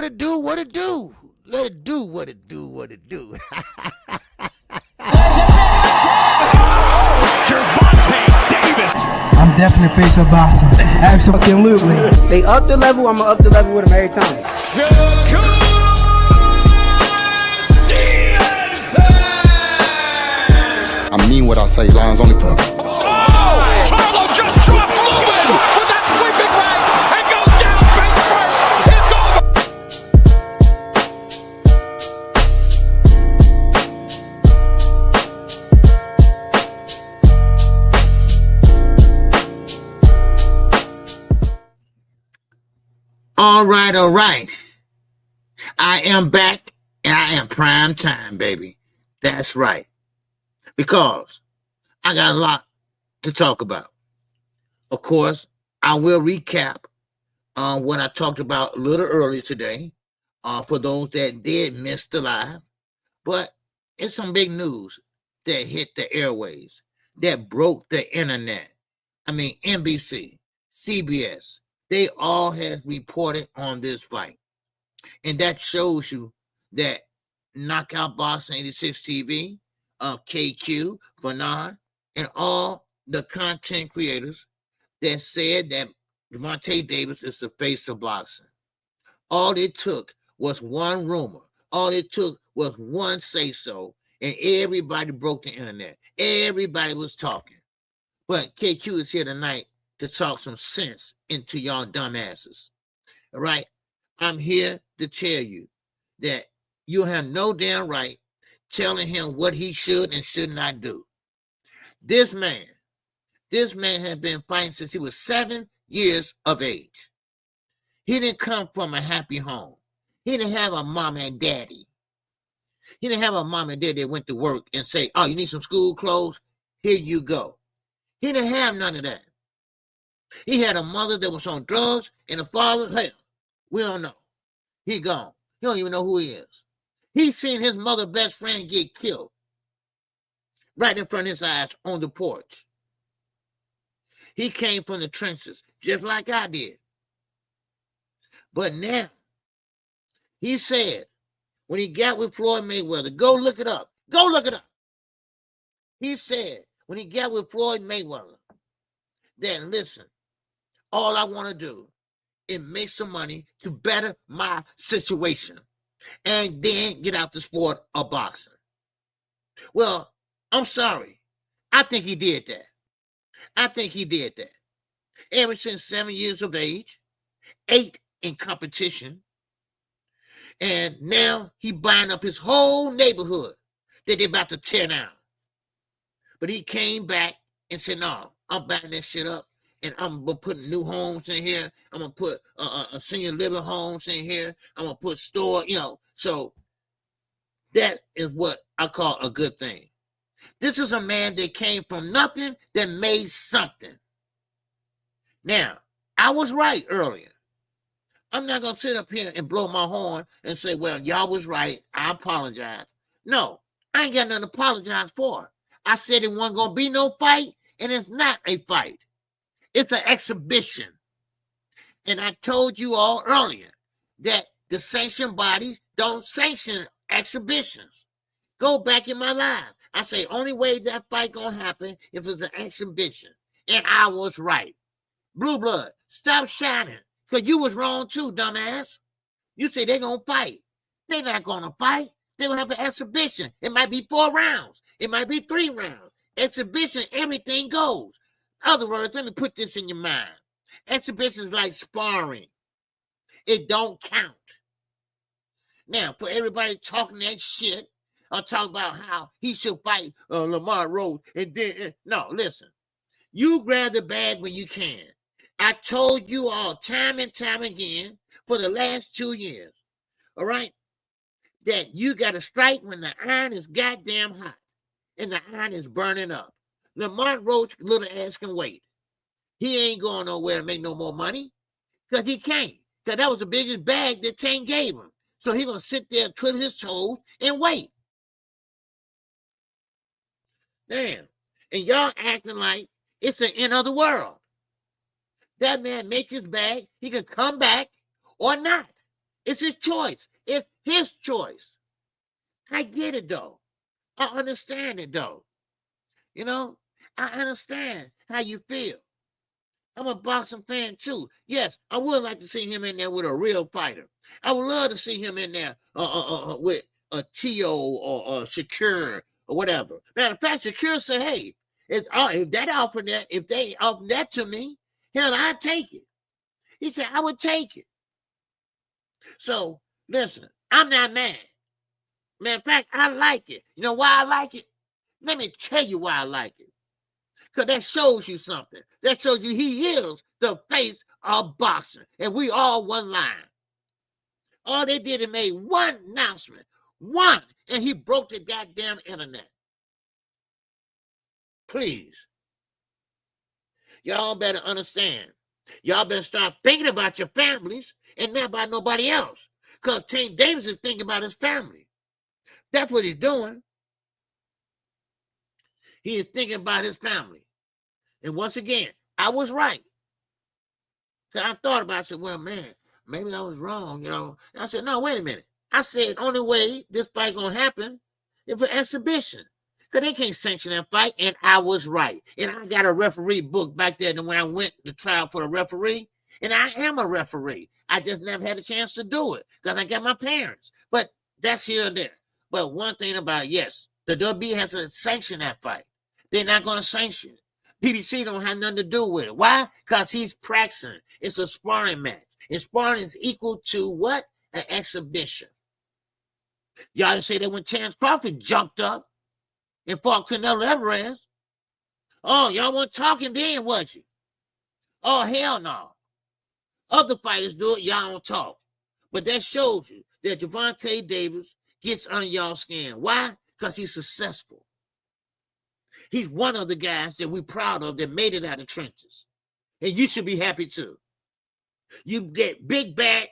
it do what it do. Let it do what it do, what it do. Gervonta Davis. I'm definitely face of boxing. Absolutely. They up the level, I'm gonna up the level with them every time. I mean what I say, lines only put. Oh! Charlo just dropped Lubin with that sweeping right and goes down face first. It's over. All right. I am back, and I am prime time, baby. That's right. Because I got a lot to talk about. Of course, I will recap what I talked about a little earlier today for those that did miss the live. But it's some big news that hit the airwaves, that broke the internet. I mean, NBC, CBS, they all have reported on this fight. And that shows you that Knockout Boxing 86 TV, KQ, Bernard, and all the content creators that said that Gervonta Davis is the face of boxing. All it took was one rumor. All it took was one say-so, and everybody broke the internet. Everybody was talking. But KQ is here tonight to talk some sense into y'all dumbasses. All right? I'm here to tell you that you have no damn right telling him what he should and should not do. This man has been fighting since he was 7 years of age. He didn't come from a happy home. He didn't have a mom and daddy. He didn't have a mom and daddy that went to work and say, oh, you need some school clothes? Here you go. He didn't have none of that. He had a mother that was on drugs and a father, hell, we don't know. He gone. He don't even know who he is. He seen his mother's best friend get killed right in front of his eyes on the porch. He came from the trenches just like I did. But now, he said, when he got with Floyd Mayweather, go look it up. Go look it up. He said, when he got with Floyd Mayweather, that listen, all I want to do is make some money to better my situation and then get out the sport of boxing. Well, I'm sorry. I think he did that. Ever since 7 years of age, 8 in competition, and now he buying up his whole neighborhood that they're about to tear down. But he came back and said, no, I'm buying that shit up, and I'm going to put new homes in here. I'm going to put a senior living homes in here. I'm going to put store, So that is what I call a good thing. This is a man that came from nothing that made something. Now, I was right earlier. I'm not going to sit up here and blow my horn and say, well, y'all was right. I apologize. No, I ain't got nothing to apologize for. I said it wasn't going to be no fight, and it's not a fight. It's an exhibition. And I told you all earlier that the sanction bodies don't sanction exhibitions. Go back in my live. I say, only way that fight going to happen if it's an exhibition. And I was right. Blue blood, stop shining. Because you was wrong too, dumbass. You say they're going to fight. They're not going to fight. They're going to have an exhibition. It might be 4 rounds. It might be 3 rounds. Exhibition, everything goes. In other words, let me put this in your mind. Exhibition is like sparring. It don't count. Now, for everybody talking that shit, or talking about how he should fight Lamar Rose, and then, no, listen. You grab the bag when you can. I told you all time and time again for the last 2 years, all right, that you got to strike when the iron is goddamn hot and the iron is burning up. Lamar Roach little ass can wait. He ain't going nowhere to make no more money because he can't, because that was the biggest bag that Tank gave him. So he's going to sit there, twiddle his toes, and wait. Damn. And y'all acting like it's the end of the world. That man make his bag, he can come back or not. It's his choice. It's his choice. I get it, though. I understand it, though. You know, I understand how you feel. I'm a boxing fan, too. Yes, I would like to see him in there with a real fighter. I would love to see him in there with a Tio or Shakur or whatever. Matter of fact, Shakur said, hey, if that offer that, if they offer that to me, hell, I'd take it. He said, I would take it. So, listen, I'm not mad. Matter of fact, I like it. You know why I like it? Let me tell you why I like it. Because that shows you something. That shows you he is the face of boxing. And we all one line. All they did is made one announcement. One. And he broke the goddamn internet. Please. Y'all better understand. Y'all better start thinking about your families and not about nobody else. Because Tank Davis is thinking about his family. That's what he's doing. He is thinking about his family. And once again, I was right. Because I thought about it, I said, well, man, maybe I was wrong, you know. And I said, no, wait a minute. I said, only way this fight going to happen is for exhibition. Because they can't sanction that fight, and I was right. And I got a referee book back there when I went to trial for the referee. And I am a referee. I just never had a chance to do it because I got my parents. But that's here and there. But one thing about it, yes, the WB has to sanction that fight. They're not going to sanction it. PBC don't have nothing to do with it. Why? Because he's practicing. It's a sparring match. And sparring is equal to what? An exhibition. Y'all didn't say that when Terrence Crawford jumped up and fought Canelo Alvarez. Oh, y'all weren't talking then, was you? Oh, hell no. Other fighters do it, y'all don't talk. But that shows you that Gervonta Davis gets under y'all's skin. Why? Because he's successful. He's one of the guys that we're proud of that made it out of trenches. And you should be happy too. You get big bag,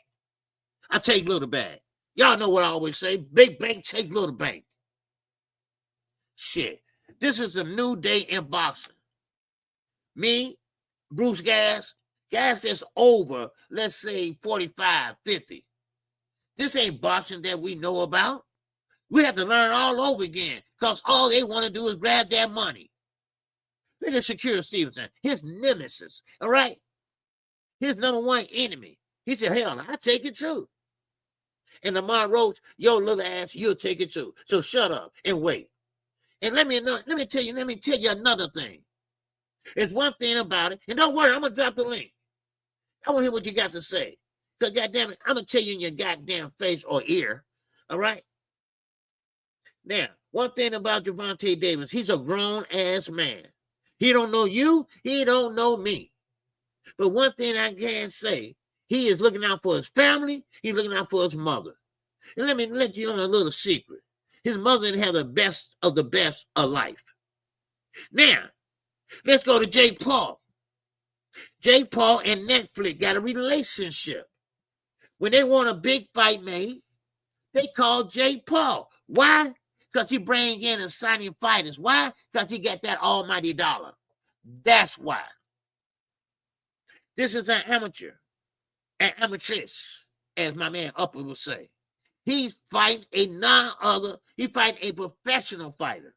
I take little bag. Y'all know what I always say, big bank, take little bank. Shit. This is a new day in boxing. Me, Bruce Gas that's over, let's say 45, 50. This ain't boxing that we know about. We have to learn all over again because all they want to do is grab that money. Look at Shakur Stevenson, his nemesis, all right? His number one enemy. He said, hell, I'll take it too. And Lamar Roach, yo little ass, you'll take it too. So shut up and wait. And let me tell you another thing. There's one thing about it, and don't worry, I'm gonna drop the link. I want to hear what you got to say. Because goddamn it, I'm gonna tell you in your goddamn face or ear. All right? Now, one thing about Gervonta Davis, he's a grown-ass man. He don't know you, he don't know me. But one thing I can say, he is looking out for his family, he's looking out for his mother. And let me let you on a little secret. His mother didn't have the best of life. Now, let's go to Jake Paul. Jake Paul and Netflix got a relationship. When they want a big fight made, they call Jake Paul. Why? Because he brings in and signing fighters. Why? Because he got that almighty dollar. That's why. This is an amateur, an amatrice, as my man Upper will say. He's fighting he's fighting a professional fighter.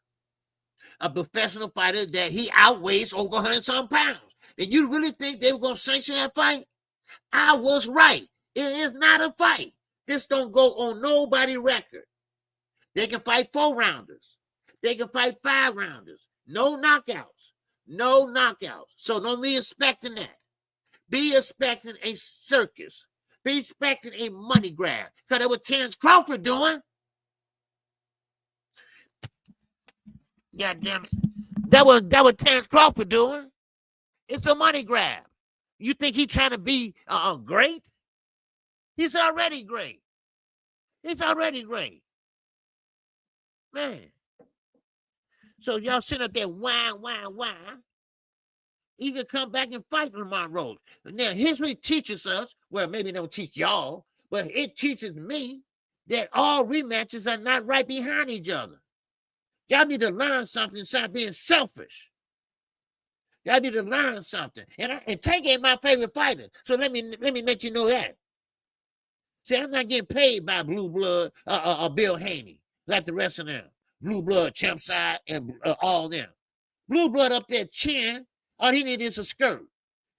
A professional fighter that he outweighs over 100-some pounds. And you really think they were going to sanction that fight? I was right. It is not a fight. This don't go on nobody's record. They can fight 4-rounders. They can fight 5-rounders. No knockouts. No knockouts. So don't be expecting that. Be expecting a circus. Be expecting a money grab. Because that's what Terrence Crawford doing. God damn it. That was Terrence Crawford doing. It's a money grab. You think he's trying to be great? He's already great. He's already great. Man. So y'all sit up there whine. He can come back and fight Lamar Roach. Now, history teaches us, well, maybe it don't teach y'all, but it teaches me that all rematches are not right behind each other. Y'all need to learn something and stop being selfish. Y'all need to learn something. And Tank ain't my favorite fighter. So let me let you know that. See, I'm not getting paid by Blue Blood Bill Haney, like the rest of them. Blue Blood, Champside, and all them. Blue Blood up there cheering. All he needed is a skirt.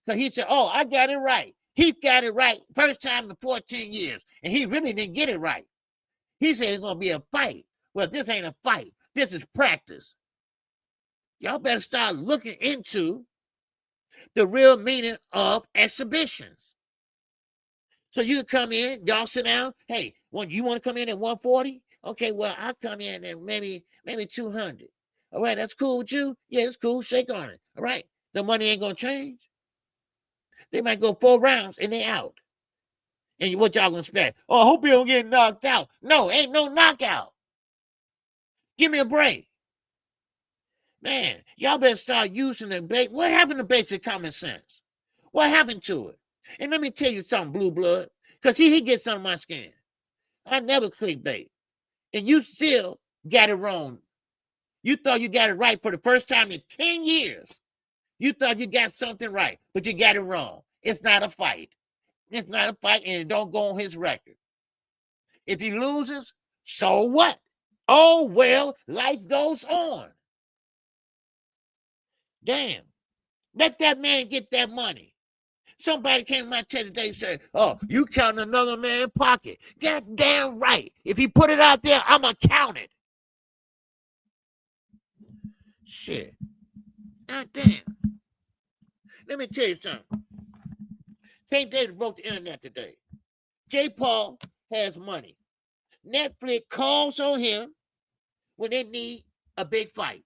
So he said, oh, I got it right. He got it right first time in 14 years. And he really didn't get it right. He said it's going to be a fight. Well, this ain't a fight. This is practice. Y'all better start looking into the real meaning of exhibitions. So you come in, y'all sit down. Hey, you want to come in at 140? Okay, well, I'll come in at maybe 200. All right, that's cool with you? Yeah, it's cool. Shake on it. All right. The money ain't going to change. They might go 4 rounds and they out. And what y'all going to expect? Oh, I hope you don't get knocked out. No, ain't no knockout. Give me a break. Man, y'all better start using the what happened to basic common sense? What happened to it? And let me tell you something, Blue Blood, because he gets on my skin. I never clickbait. And you still got it wrong. You thought you got it right for the first time in 10 years. You thought you got something right, but you got it wrong. It's not a fight. It's not a fight, and it don't go on his record. If he loses, so what? Oh, well, life goes on. Damn. Let that man get that money. Somebody came to my chat today and said, oh, you counting another man's pocket. Goddamn right. If he put it out there, I'm going to count it. Shit. Goddamn. Let me tell you something. Tank Davis broke the internet today. J. Paul has money. Netflix calls on him when they need a big fight.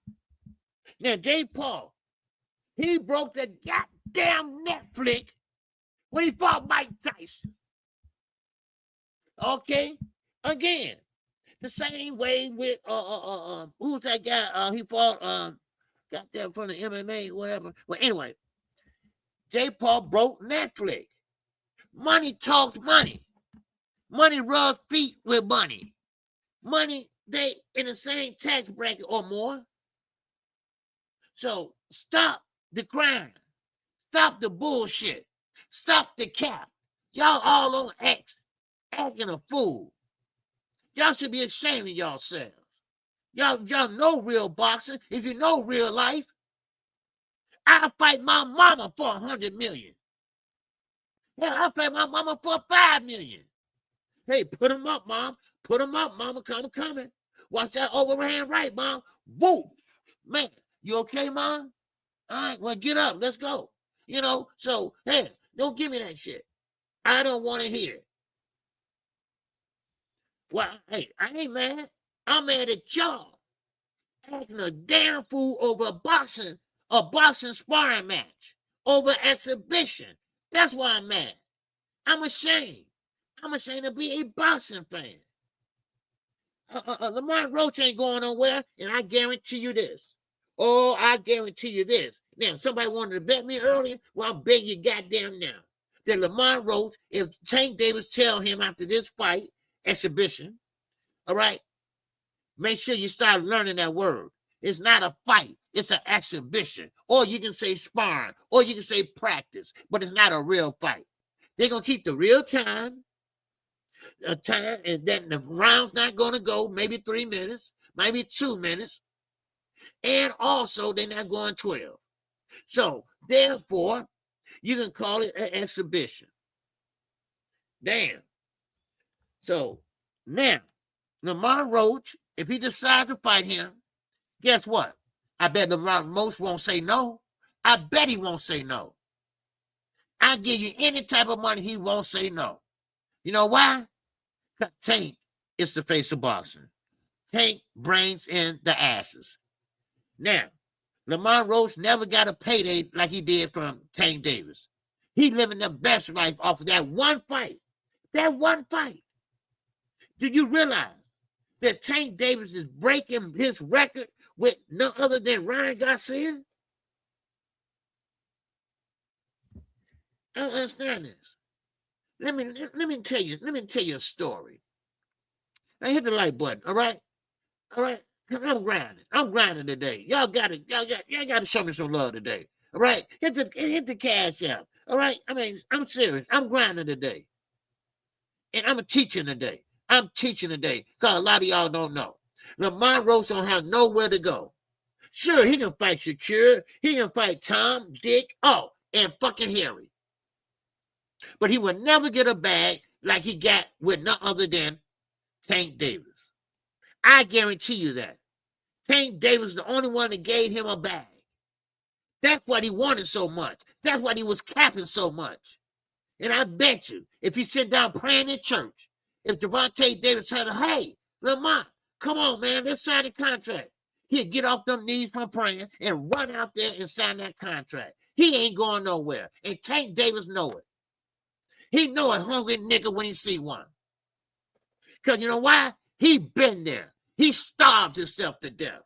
Now, J. Paul, he broke the goddamn Netflix when he fought Mike Tyson. Okay? Again, the same way with who's that guy? He fought got that from the MMA, whatever. Well, anyway, J. Paul broke Netflix. Money talks money. Money rubs feet with money. Money, they in the same tax bracket or more. So stop the crime. Stop the bullshit. Stop the cap. Y'all all on X acting a fool. Y'all should be ashamed of yourselves. Y'all know real boxing. If you know real life, I'll fight my mama for 100 million. Hell, I'll fight my mama for 5 million. Hey, put him up, Mom. Put him up, Mama. Coming. Watch that overhand right, Mom. Whoa. Man, you okay, Mom? All right, well, get up. Let's go. You know, so, hey, don't give me that shit. I don't want to hear it. Well, hey, I ain't mad. I'm mad at y'all acting a damn fool over a boxing sparring match, over exhibition. That's why I'm mad. I'm ashamed. I'm ashamed to be a boxing fan. Lamont Roach ain't going nowhere, and I guarantee you this. Oh, I guarantee you this. Now, somebody wanted to bet me earlier. Well, I'll bet you goddamn now that Lamont Roach, if Tank Davis tell him after this fight, exhibition, all right, make sure you start learning that word. It's not a fight. It's an exhibition. Or you can say sparring, or you can say practice, but it's not a real fight. They're going to keep the real time, and then the round's not going to go maybe 3 minutes, maybe 2 minutes, and also they're not going 12. So, therefore, you can call it an exhibition. Damn. So, now, Lamont Roach, if he decides to fight him, guess what? I bet Lamont Roach won't say no. I bet he won't say no. I'll give you any type of money, he won't say no. You know why? Tank is the face of boxing. Tank brings in the asses. Now, Lamont Roach never got a payday like he did from Tank Davis. He living the best life off of that one fight. That one fight. Do you realize that Tank Davis is breaking his record with no other than Ryan Garcia? I don't understand this. Let me tell you a story. I hit the like button, all right? All right? I'm grinding today. Y'all gotta show me some love today. All right? Hit the cash out. All right? I mean, I'm serious. I'm grinding today. And I'm teaching today. I'm teaching today because a lot of y'all don't know. Lamar Rose don't have nowhere to go. Sure, he can fight Shakur. He can fight Tom, Dick, and fucking Harry. But he will never get a bag like he got with none other than Tank Davis. I guarantee you that. Tank Davis is the only one that gave him a bag. That's what he wanted so much. That's what he was capping so much. And I bet you, if he sit down praying in church, if Gervonta Davis said, hey, Lamont, come on, man, let's sign a contract. He'd get off them knees from praying and run out there and sign that contract. He ain't going nowhere. And Tank Davis know it. He know a hungry nigga when he see one. Because you know why? He been there. He starved himself to death.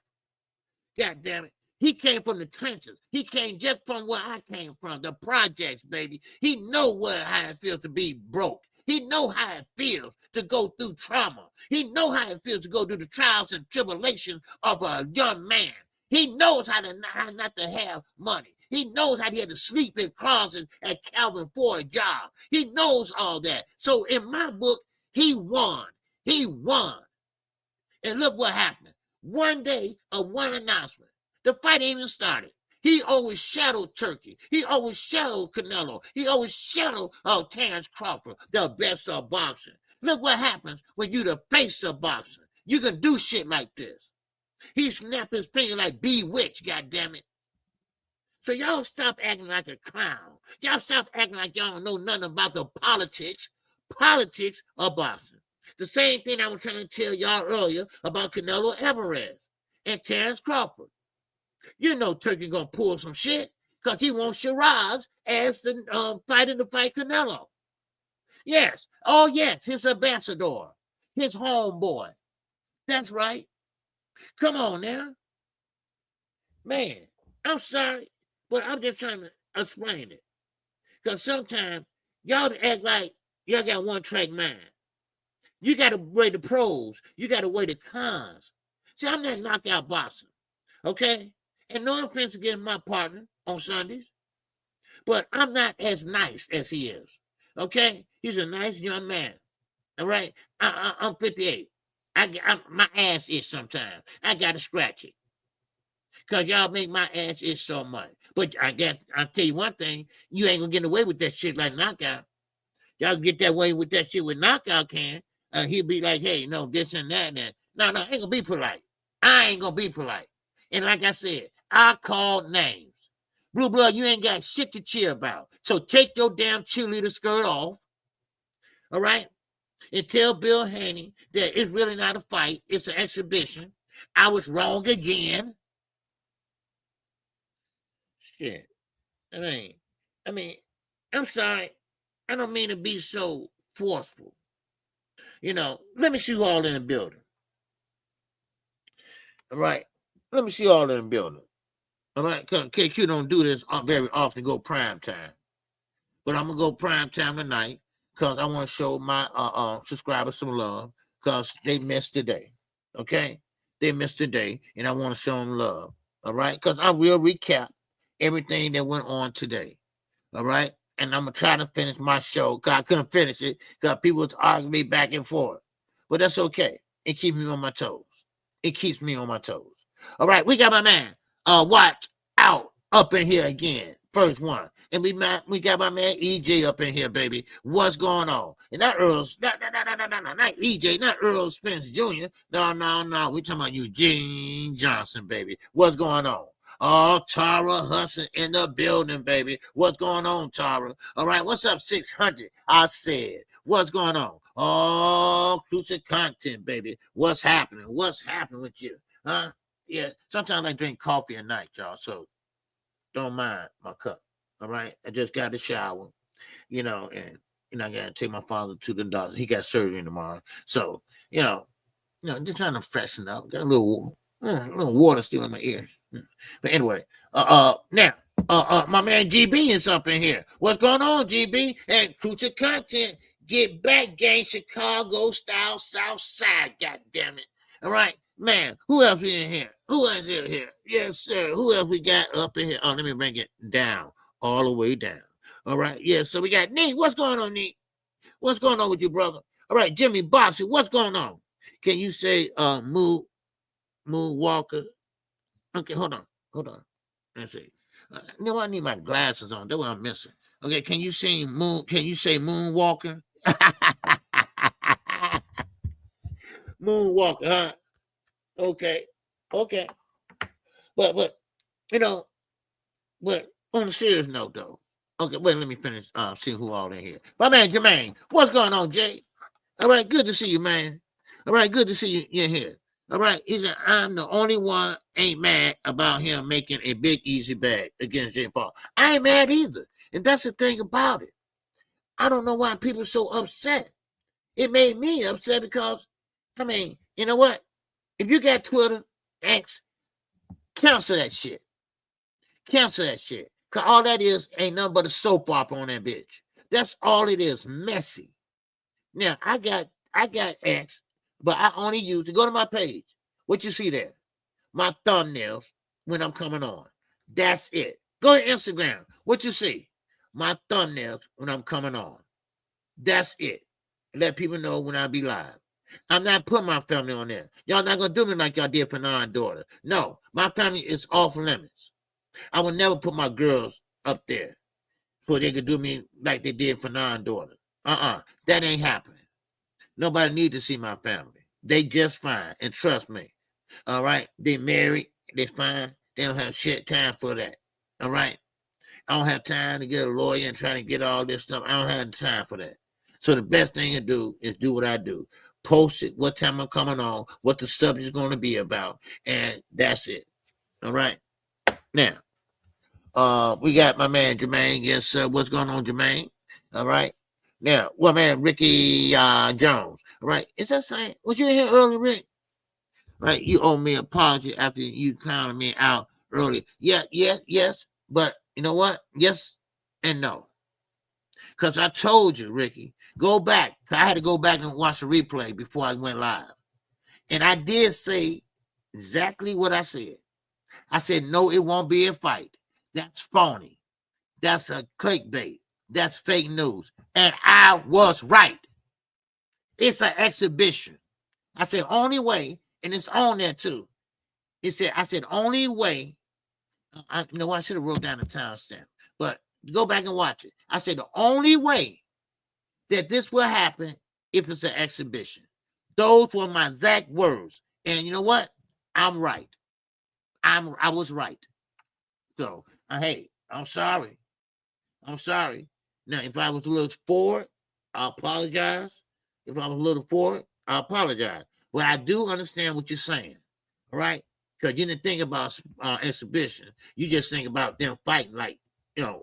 God damn it. He came from the trenches. He came just from where I came from, the projects, baby. He know how it feels to be broke. He know how it feels to go through trauma. He know how it feels to go through the trials and tribulations of a young man. He knows how not to have money. He knows how he had to sleep in closets at Calvin for a job. He knows all that. So in my book, he won. He won. And look what happened. One day of one announcement. The fight ain't even started. He always shadowed Turkey. He always shadowed Canelo. He always shadowed Terrence Crawford, the best of boxing. Look what happens when you the face of boxing. You can do shit like this. He snapped his finger like Bewitched, goddammit. So y'all stop acting like a clown. Y'all stop acting like y'all don't know nothing about the politics of boxing. The same thing I was trying to tell y'all earlier about Canelo Alvarez and Terrence Crawford. You know Turkey gonna pull some shit because he wants Shiraz as the fighting to fight Canelo. Yes. Oh, yes, his ambassador, his homeboy. That's right. Come on now. Man, I'm sorry, but I'm just trying to explain it. Because sometimes y'all act like y'all got one-track mind. You got to weigh the pros. You got to weigh the cons. See, I'm not knockout boxing, okay? And no offense against my partner on Sundays, but I'm not as nice as he is, okay? He's a nice young man, all right? I'm 58. My ass itch sometimes. I got to scratch it because y'all make my ass itch so much. But I'll tell you one thing, you ain't going to get away with that shit like knockout. Y'all get that way with that shit with knockout can. He'll be like, hey, no, this and that. And no, I ain't going to be polite. I ain't going to be polite. And like I said, I called names. Blue Blood, you ain't got shit to cheer about. So take your damn cheerleader skirt off, all right? And tell Bill Haney that it's really not a fight. It's an exhibition. I was wrong again. Shit. I mean, I'm sorry. I don't mean to be so forceful. You know, let me see you all in the building. All right? Let me see you all in the building. All right? Because KQ don't do this very often, go prime time. But I'm going to go prime time tonight because I want to show my subscribers some love because they missed today. Okay? They missed today, and I want to show them love. All right? Because I will recap everything that went on today. All right? And I'm going to try to finish my show because I couldn't finish it because people was arguing me back and forth. But that's okay. It keeps me on my toes. It keeps me on my toes. All right, we got my man, Watch Out up in here again. First one. And we got my man EJ up in here, baby. What's going on? And not Earl's, not EJ, not Earl Spence Jr. No. We talking about Eugene Johnson, baby. What's going on? Oh, Tara Hudson in the building, baby. What's going on, Tara? All right, what's up, 600? I said, what's going on? Oh, exclusive content, baby. What's happening? What's happening with you? Huh? Yeah, sometimes I drink coffee at night, y'all, so don't mind my cup. All right, I just got a shower, you know, and I got to take my father to the doctor. He got surgery tomorrow. So, you know, just trying to freshen up. Got a little water still in my ear. But anyway, now, my man GB is up in here. What's going on, GB? And Crucial Content, get back, gang, Chicago style, South Side, goddammit. All right, man, who else in here? Who else in here? Yes, sir. Who else we got up in here? Oh, let me bring it down, all the way down. All right, yeah, so we got Neat. What's going on, Neat? What's going on with you, brother? All right, Jimmy Boxing, what's going on? Can you say Moon Walker? Okay, hold on. Let's see. No, I need my glasses on. That's what I'm missing. Okay, can you say Moonwalker? Moonwalker, huh? Okay. But but on a serious note though. Okay, wait, let me finish see who all in here. My man Jermaine, what's going on, Jay? All right, good to see you, man. All right, good to see you in here. All right, he said, I'm the only one ain't mad about him making a big easy bag against Jake Paul. I ain't mad either. And that's the thing about it. I don't know why people are so upset. It made me upset because, I mean, you know what? If you got Twitter, X, cancel that shit. Cancel that shit. Because all that is ain't nothing but a soap opera on that bitch. That's all it is. Messy. Now, I got X, but I only use to go to my page. What you see there? My thumbnails when I'm coming on. That's it. Go to Instagram. What you see? My thumbnails when I'm coming on. That's it. Let people know when I be live. I'm not putting my family on there. Y'all not going to do me like y'all did for non-daughter. No, my family is off limits. I will never put my girls up there so they could do me like they did for non-daughter. That ain't happening. Nobody need to see my family. They just fine. And trust me. All right. They married. They fine. They don't have shit time for that. All right. I don't have time to get a lawyer and try to get all this stuff. I don't have time for that. So the best thing to do is do what I do. Post it, what time I'm coming on, what the subject is going to be about. And that's it. All right. Now, we got my man Jermaine. Yes, what's going on, Jermaine? All right. Now, well, man, Ricky Jones. All right. Is that saying? Was you in here early, Rick? Right. You owe me an apology after you clowned me out early. Yeah, yes. But you know what? Yes and no. Because I told you, Ricky, go back. I had to go back and watch the replay before I went live. And I did say exactly what I said. I said, no, it won't be a fight. That's phony. That's a clickbait. That's fake news. And I was right. It's an exhibition. I said, only way, and it's on there too. I said, only way. I should have wrote down the timestamp, but go back and watch it. I said, the only way that this will happen if it's an exhibition. Those were my exact words. And you know what? I'm right. I was right. So, hey, I'm sorry. Now, if I was a little forward, I apologize. If I was a little forward, I apologize. But I do understand what you're saying. All right? Because you didn't think about exhibition. You just think about them fighting like,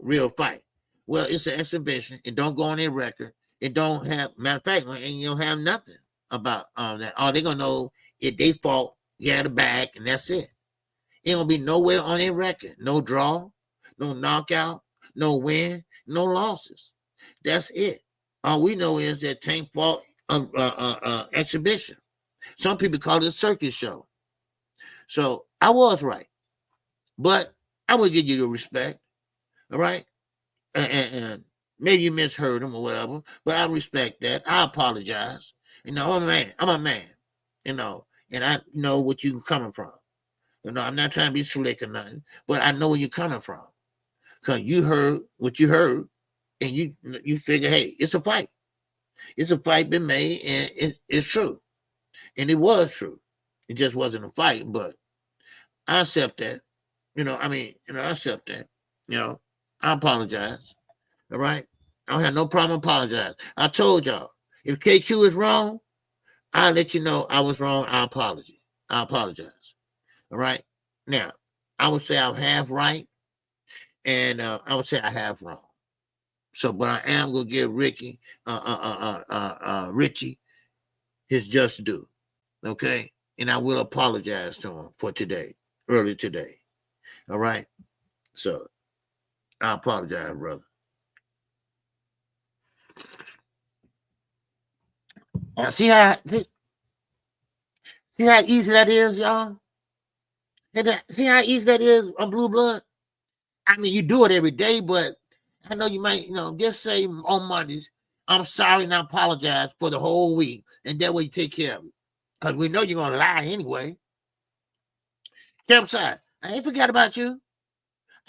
real fight. Well, it's an exhibition. It don't go on their record. It don't have, matter of fact, and you don't have nothing about that. All they're going to know if they fought, you had a bag, and that's it. It won't be nowhere on their record. No draw, no knockout, no win, no losses. That's it. All we know is that Tank fought exhibition. Some people call it a circus show. So I was right. But I will give you the respect. All right? And maybe you misheard him or whatever, but I respect that. I apologize. I'm a man. And I know what you're coming from. I'm not trying to be slick or nothing, but I know where you're coming from. Because you heard what you heard, and you figure, hey, it's a fight. It's a fight been made, and it's true. And it was true. It just wasn't a fight, but I accept that. I accept that. I apologize. All right? I don't have no problem apologizing. I told y'all, if KQ is wrong, I'll let you know I was wrong. I apologize. All right? Now, I would say I'm half right, and I would say I have wrong. So, but I am going to give Richie his just due. Okay? And I will apologize to him for early today. All right? So, I apologize, brother. Now, see how easy that is, y'all? See how easy that is on Blue Blood? I mean, you do it every day, but I know you might, just say on Mondays, I'm sorry and I apologize for the whole week. And that way you take care of it. Because we know you're going to lie anyway. Champside, I ain't forgot about you.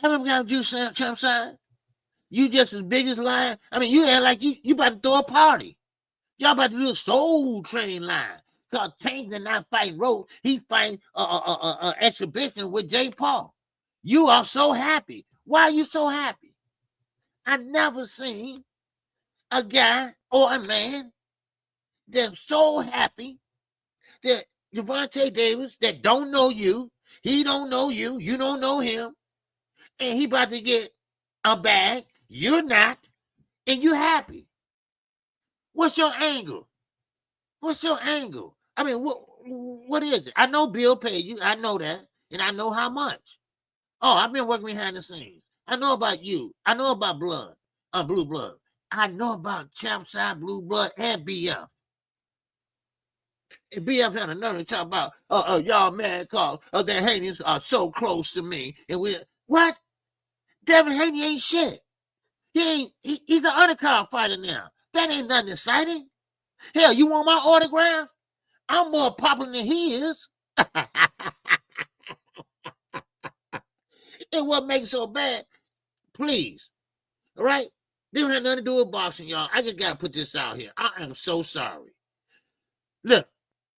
I haven't got you, Champside. You just as big as lying. I mean, you act like you about to throw a party. Y'all about to do a Soul Train line. Because Tank did not fight Rose. He fighting exhibition with Jay Paul. You are so happy. Why are you so happy? I never seen a guy or a man that's so happy that Gervonta Davis that don't know you, he don't know you, you don't know him, and he about to get a bag, you're not, and you happy. What's your angle? What's your angle? I mean, what is it? I know Bill paid you. I know that, and I know how much. Oh, I've been working behind the scenes. I know about you. I know about Blue Blood. I know about Champside, Blue Blood, and BF. And BF had another talk about, y'all mad cause the Haney's are so close to me. And what? Devin Haney ain't shit. He's an undercard fighter now. That ain't nothing exciting. Hell, you want my autograph? I'm more popular than he is. And what makes it so bad? Please. All right? This don't have nothing to do with boxing, y'all. I just got to put this out here. I am so sorry. Look,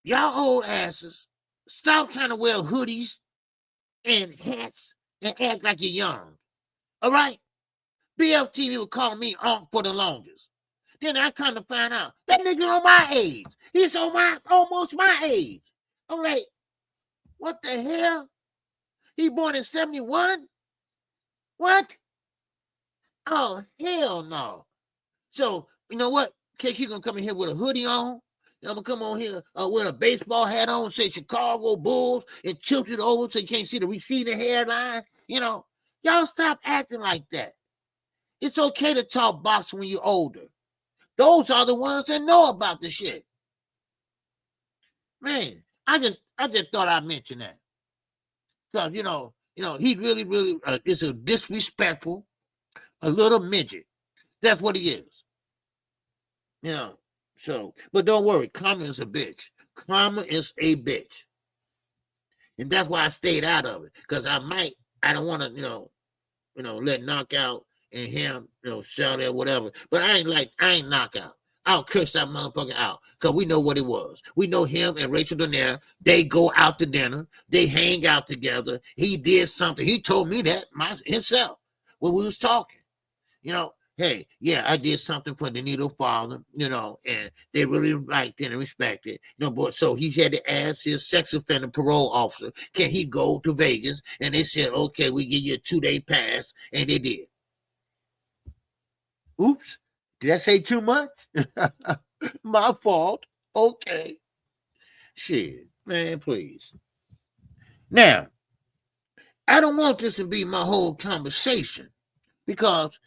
y'all old asses, stop trying to wear hoodies and hats and act like you're young. All right? BFTV was calling me Unc for the longest. Then I kind of find out that nigga on my age. He's almost my age. I'm like, what the hell? He born in 71? What? Oh, hell no. So, you know what? KQ gonna come in here with a hoodie on. I'm gonna come on here with a baseball hat on, say Chicago Bulls, and tilt it over so you can't see the receding hairline. You know, y'all stop acting like that. It's okay to talk boxing when you're older. Those are the ones that know about the shit. Man, I just thought I'd mention that. Because, you know, he really is a disrespectful, a little midget. That's what he is. You know, so, but don't worry, karma is a bitch. Karma is a bitch. And that's why I stayed out of it. Because I don't want to, let Knockout and him, sell that, whatever. But I ain't Knockout. I'll curse that motherfucker out. Because we know what it was. We know him and Rachel Donaire, they go out to dinner. They hang out together. He did something. He told me that himself when we was talking. Hey, yeah, I did something for the Needle father, and they really liked it and respected it. But so he had to ask his sex offender parole officer, can he go to Vegas? And they said, okay, we give you a 2-day pass, and they did. Oops, did I say too much? My fault. Okay. Shit, man, please. Now, I don't want this to be my whole conversation because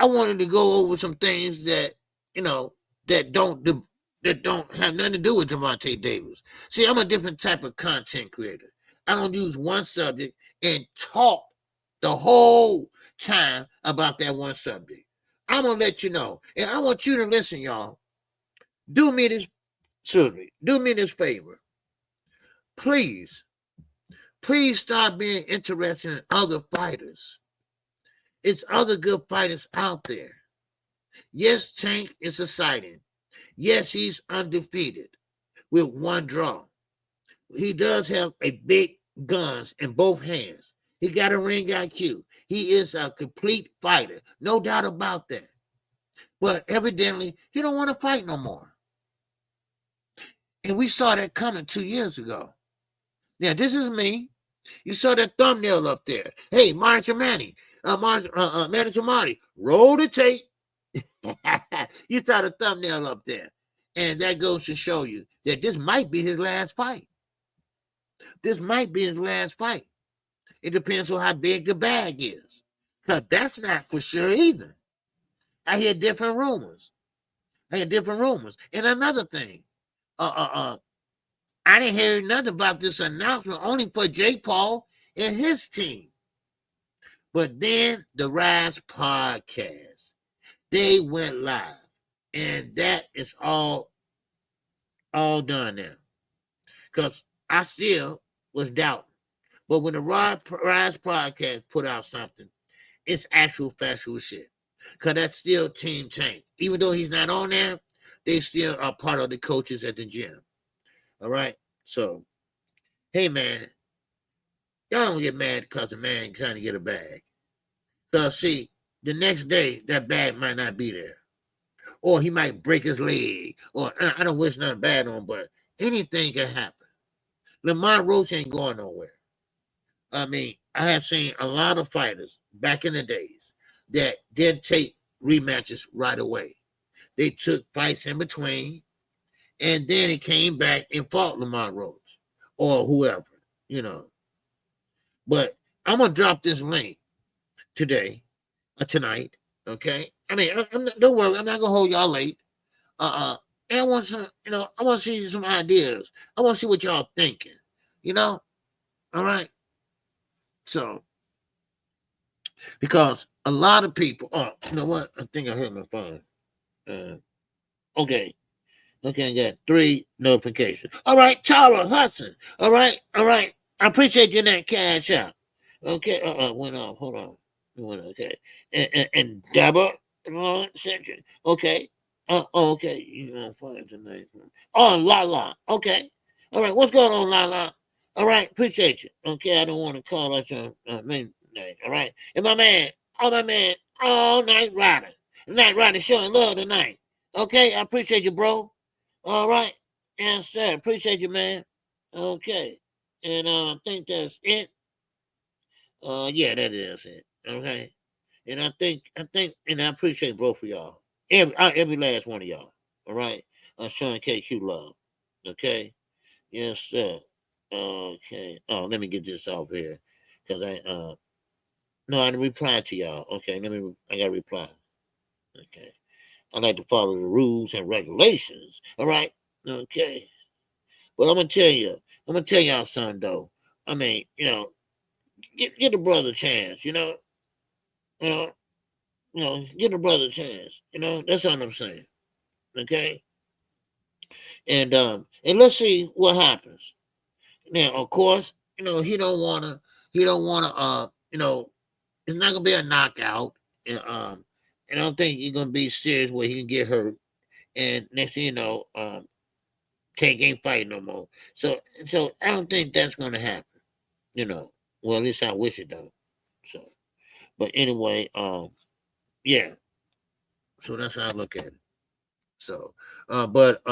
I wanted to go over some things that, that don't have nothing to do with Gervonta Davis. See, I'm a different type of content creator. I don't use one subject and talk the whole time about that one subject. I'm going to let you know. And I want you to listen, y'all. Do me this favor. Please stop being interested in other fighters. It's other good fighters out there. Yes, Tank is exciting. Yes, he's undefeated with one draw. He does have a big guns in both hands. He got a ring IQ. He is a complete fighter. No doubt about that. But evidently, he don't want to fight no more. And we saw that coming 2 years ago. Now, this is me. You saw that thumbnail up there. Hey, Manager Manny. Manager Marty, roll the tape. You saw the thumbnail up there. And that goes to show you that this might be his last fight. This might be his last fight. It depends on how big the bag is. Because that's not for sure either. I hear different rumors. And another thing, I didn't hear nothing about this announcement only for Jake Paul and his team. But then the Rise podcast, they went live And that is all done now. Because I still was doubting. But when the Rise podcast put out something, it's actual factual shit. Because that's still Team Tank. Even though he's not on there, they still are part of the coaches at the gym. All right? So, hey, man, y'all don't get mad because the man trying to get a bag. Because, see, the next day, that bag might not be there. Or he might break his leg. Or, I don't wish nothing bad on him, but anything can happen. Lamar Roach ain't going nowhere. I mean, I have seen a lot of fighters back in the days that didn't take rematches right away. They took fights in between, and then it came back and fought Lamar Roach or whoever, you know. But I'm going to drop this link tonight, okay? I mean, don't worry, I'm not going to hold y'all late. And I want some, I want to see some ideas. I want to see what y'all thinking, all right? So, because a lot of people, you know what? I think I heard my phone. Okay, I got 3 notifications. All right, Tara Hudson. All right. I appreciate you that cash out. Okay, went off. Hold on. Okay, and Deborah, okay. Okay, fine tonight. Oh, La. Okay. All right, what's going on, La? All right, appreciate you. Okay, I don't want to call us a main name. All right, and my man, all night rider showing love tonight. Okay, I appreciate you, bro. All right, yes, sir. Appreciate you, man. Okay, and I think that's it. Yeah, that is it. Okay, and I think, and I appreciate both of y'all. Every last one of y'all. All right, showing KQ love. Okay, yes, sir. Okay. Oh, let me get this off here because I didn't reply to y'all. Okay, I gotta reply. Okay. I like to follow the rules and regulations. All right. Okay. But I'm gonna tell y'all something though. I mean, get the brother a chance, give the brother a chance. That's what I'm saying. Okay. And let's see what happens. Now, of course, he don't wanna, it's not gonna be a knockout. And I don't think he's gonna be serious where he can get hurt. And next thing you know, Tank ain't fighting no more. So I don't think that's gonna happen. Well, at least I wish it don't. So, but anyway, yeah. So that's how I look at it. So, but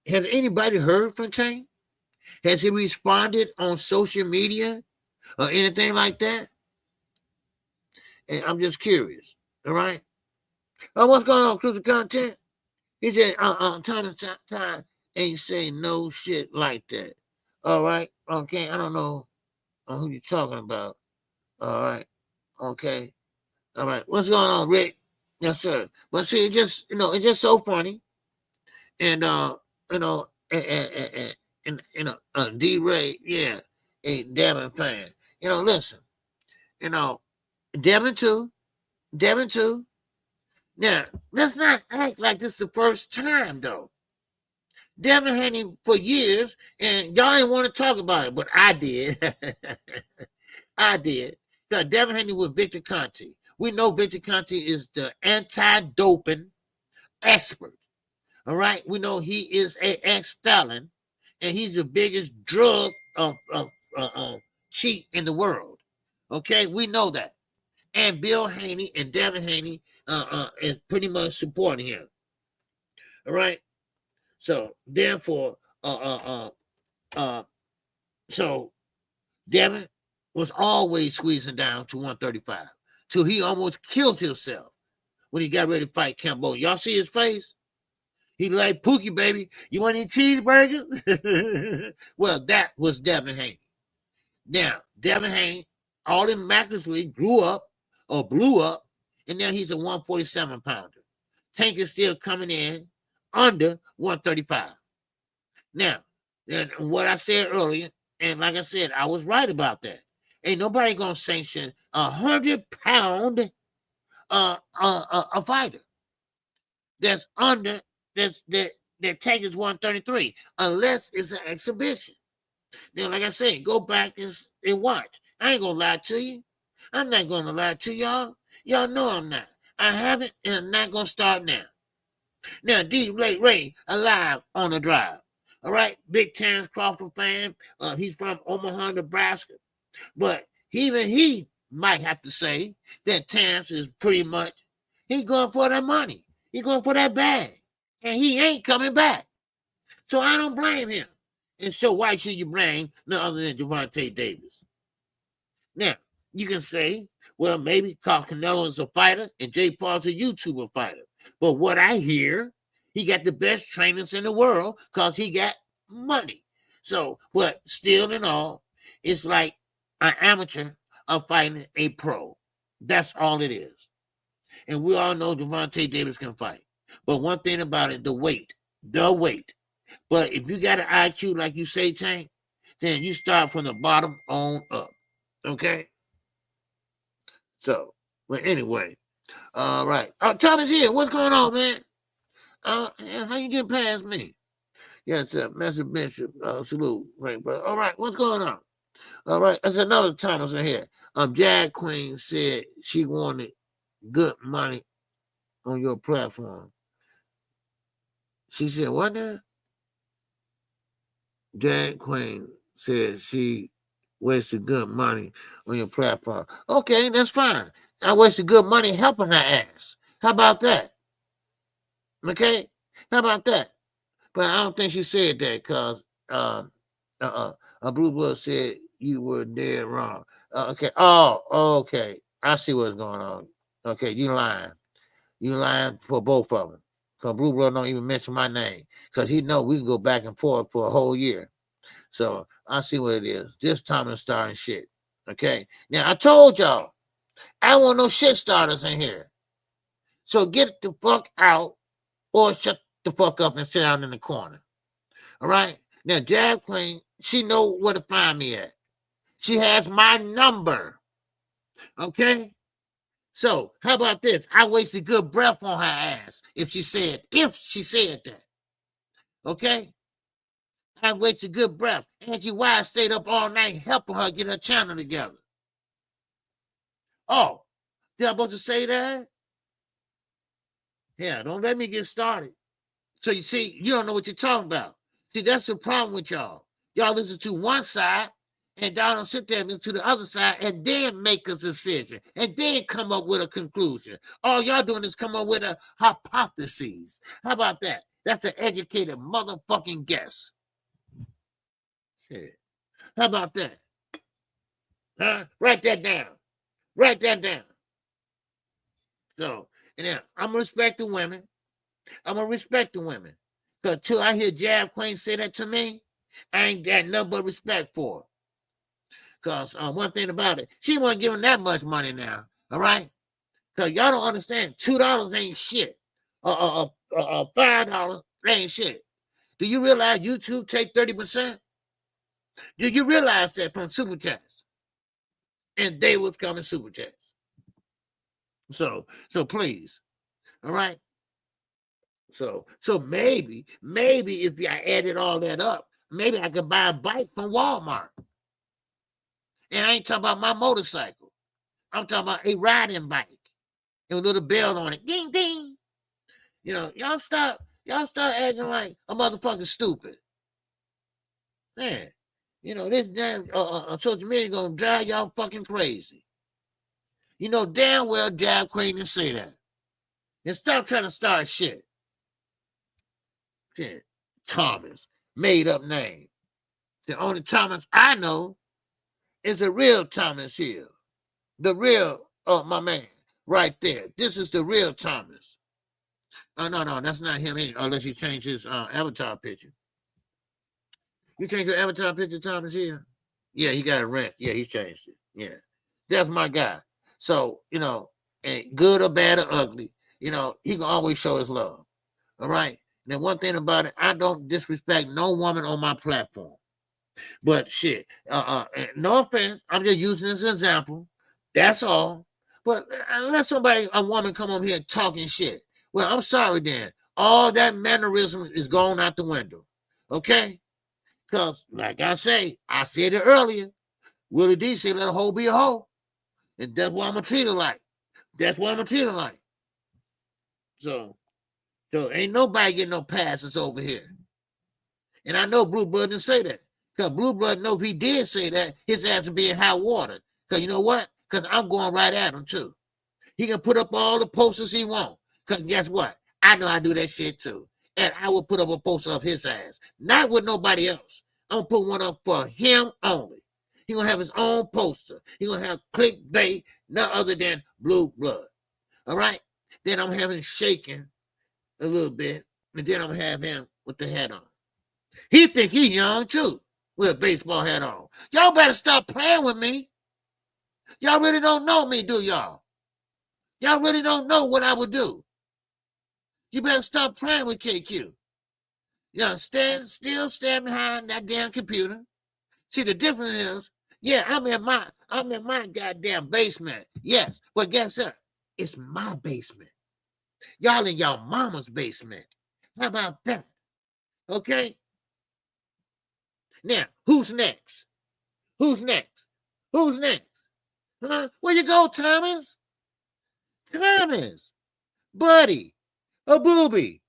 has anybody heard from Tank? Has he responded on social media or anything like that? And I'm just curious. All right. What's going on, Cruiser Content? He said, time ain't saying no shit like that. All right. Okay. I don't know who you're talking about. All right. Okay. All right. What's going on, Rick? Yes, sir. But see, it's just so funny. And, D-Ray, yeah, a Devin fan. Listen, Devin too. Now, let's not act like this is the first time, though. Devin had him for years, and y'all didn't want to talk about it, but I did. I did. Because Devin had him with Victor Conte. We know Victor Conte is the anti-doping expert. All right? We know he is an ex-felon, and he's the biggest drug cheat in the world. Okay? We know that. And Bill Haney and Devin Haney is pretty much supporting him. All right? So, therefore, so Devin was always squeezing down to 135 till he almost killed himself when he got ready to fight Cambodia. Y'all see his face? He like, Pookie, baby, you want any cheeseburger? Well, that was Devin Haney. Now, Devin Haney automatically blew up, and now he's a 147 pounder. Tank is still coming in under 135. Now, what I said earlier, and like I said, I was right about that. Ain't nobody gonna sanction 100-pound a fighter that's under that take is 133 unless it's an exhibition. Now, like I said, go back and watch. I ain't gonna lie to you. I'm not gonna lie to y'all. Y'all know I'm not. I haven't, and I'm not gonna start now. Now, D. Ray alive on the drive. All right, big Terrence Crawford fan. He's from Omaha, Nebraska, but even he might have to say that Terrence is pretty much he going for that money. He going for that bag, and he ain't coming back. So I don't blame him. And so why should you blame none other than Gervonta Davis? Now, you can say, well, maybe Canelo is a fighter and Jay Paul's a YouTuber fighter. But what I hear, he got the best trainers in the world because he got money. So, but still in all, it's like an amateur of fighting a pro. That's all it is. And we all know Gervonta Davis can fight. But one thing about it, the weight. But if you got an IQ like you say, Tank, then you start from the bottom on up. Okay? So, but anyway. All right. Thomas here. What's going on, man? How you getting past me? Yes, Master Bishop. Salute. Right, bro. All right. What's going on? All right. There's another Thomas in here. Jag Queen said she wanted good money on your platform. She said, what now? Jag Queen said she wasted good money on your platform. Okay, that's fine. I wasted good money helping her ass. How about that? Okay? How about that? But I don't think she said that because a Blue Blood said you were dead wrong. Okay. Oh, okay. I see what's going on. Okay, you lying. You lying for both of them. Because Blue Blood don't even mention my name. Because he know we can go back and forth for a whole year. So I see what it is. Just Thomas starting shit. Okay. Now I told y'all, I don't want no shit starters in here. So get the fuck out or shut the fuck up and sit down in the corner. All right. Now Jag Queen, she know where to find me at. She has my number. Okay. So how about this? I wasted good breath on her ass if she said that. Okay. I wasted good breath. Angie Wise stayed up all night helping her get her channel together. Oh, did I supposed to say that? Yeah, don't let me get started. So you see, you don't know what you're talking about. See, that's the problem with y'all. Y'all listen to one side, and y'all don't sit there and listen to the other side, and then make a decision, and then come up with a conclusion. All y'all doing is come up with a hypothesis. How about that? That's an educated motherfucking guess. Shit. How about that? Huh? Write that down. Write that down. So, and then I'm gonna respect the women. Because till I hear Jag Queen say that to me, I ain't got nothing but respect for her. Because one thing about it, she wasn't giving that much money now. All right? Because y'all don't understand, $2 ain't shit. $5 ain't shit. Do you realize YouTube take 30%? Do you realize that from Super Chats? And they was coming Super Chats. So please. All right? So maybe if I added all that up, maybe I could buy a bike from Walmart. And I ain't talking about my motorcycle. I'm talking about a riding bike. And a little bell on it. Ding, ding. You know, y'all start acting like a motherfucker stupid. Man, you know, this damn social media gonna drive y'all fucking crazy. You know damn well Jag Queen didn't say that. And stop trying to start shit. Shit. Thomas. Made up name. The only Thomas I know is a real Thomas here. The real, my man, right there. This is the real Thomas. Oh, no, that's not him unless you change his avatar picture. You changed your avatar picture, Thomas here? Yeah, he got a rent. Yeah, he's changed it. Yeah. That's my guy. So, you know, and good or bad or ugly, you know, he can always show his love. All right? Now, one thing about it, I don't disrespect no woman on my platform. But shit, no offense, I'm just using this as an example. That's all. But unless a woman come over here talking shit, well, I'm sorry then. All that mannerism is gone out the window. Okay? Because, like I said it earlier, Willie D said, let a hoe be a hoe. And that's what I'm going to treat her like. That's what I'm going to treat her like. So ain't nobody getting no passes over here. And I know Blue Blood didn't say that. Because Blue Blood know if he did say that, his ass would be in hot water. Because you know what? Because I'm going right at him, too. He can put up all the posters he wants. Because guess what? I know I do that shit, too. And I will put up a poster of his ass. Not with nobody else. I'm going to put one up for him only. He going to have his own poster. He going to have clickbait, none other than Blue Blood. All right? Then I'm having him shaking a little bit. And then I'm going to have him with the hat on. He think he young, too, with a baseball hat on. Y'all better stop playing with me. Y'all really don't know me, do y'all? Y'all really don't know what I would do. You better stop playing with KQ. Y'all still stand behind that damn computer. See, the difference is, yeah, I'm in my goddamn basement. Yes, but guess what? It's my basement. Y'all in y'all mama's basement. How about that? Okay? Now, who's next? Who's next? Who's next? Huh? Where you go, Thomas? Thomas, buddy, a booby.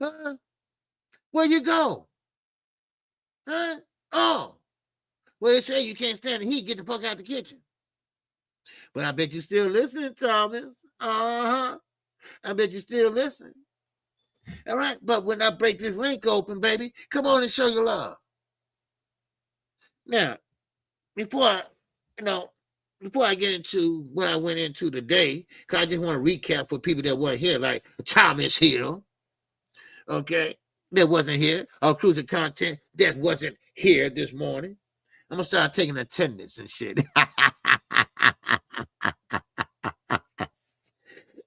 Huh? Where you go? Huh? Oh, well, they say you can't stand the heat. Get the fuck out the kitchen. But I bet you're still listening, Thomas. Uh-huh. I bet you're still listening. All right, but when I break this link open, baby, come on and show your love. Now, before I get into what I went into today, because I just want to recap for people that weren't here, like Thomas Hill, okay, that wasn't here, or Cruising Content that wasn't here this morning. I'm going to start taking attendance and shit. I'm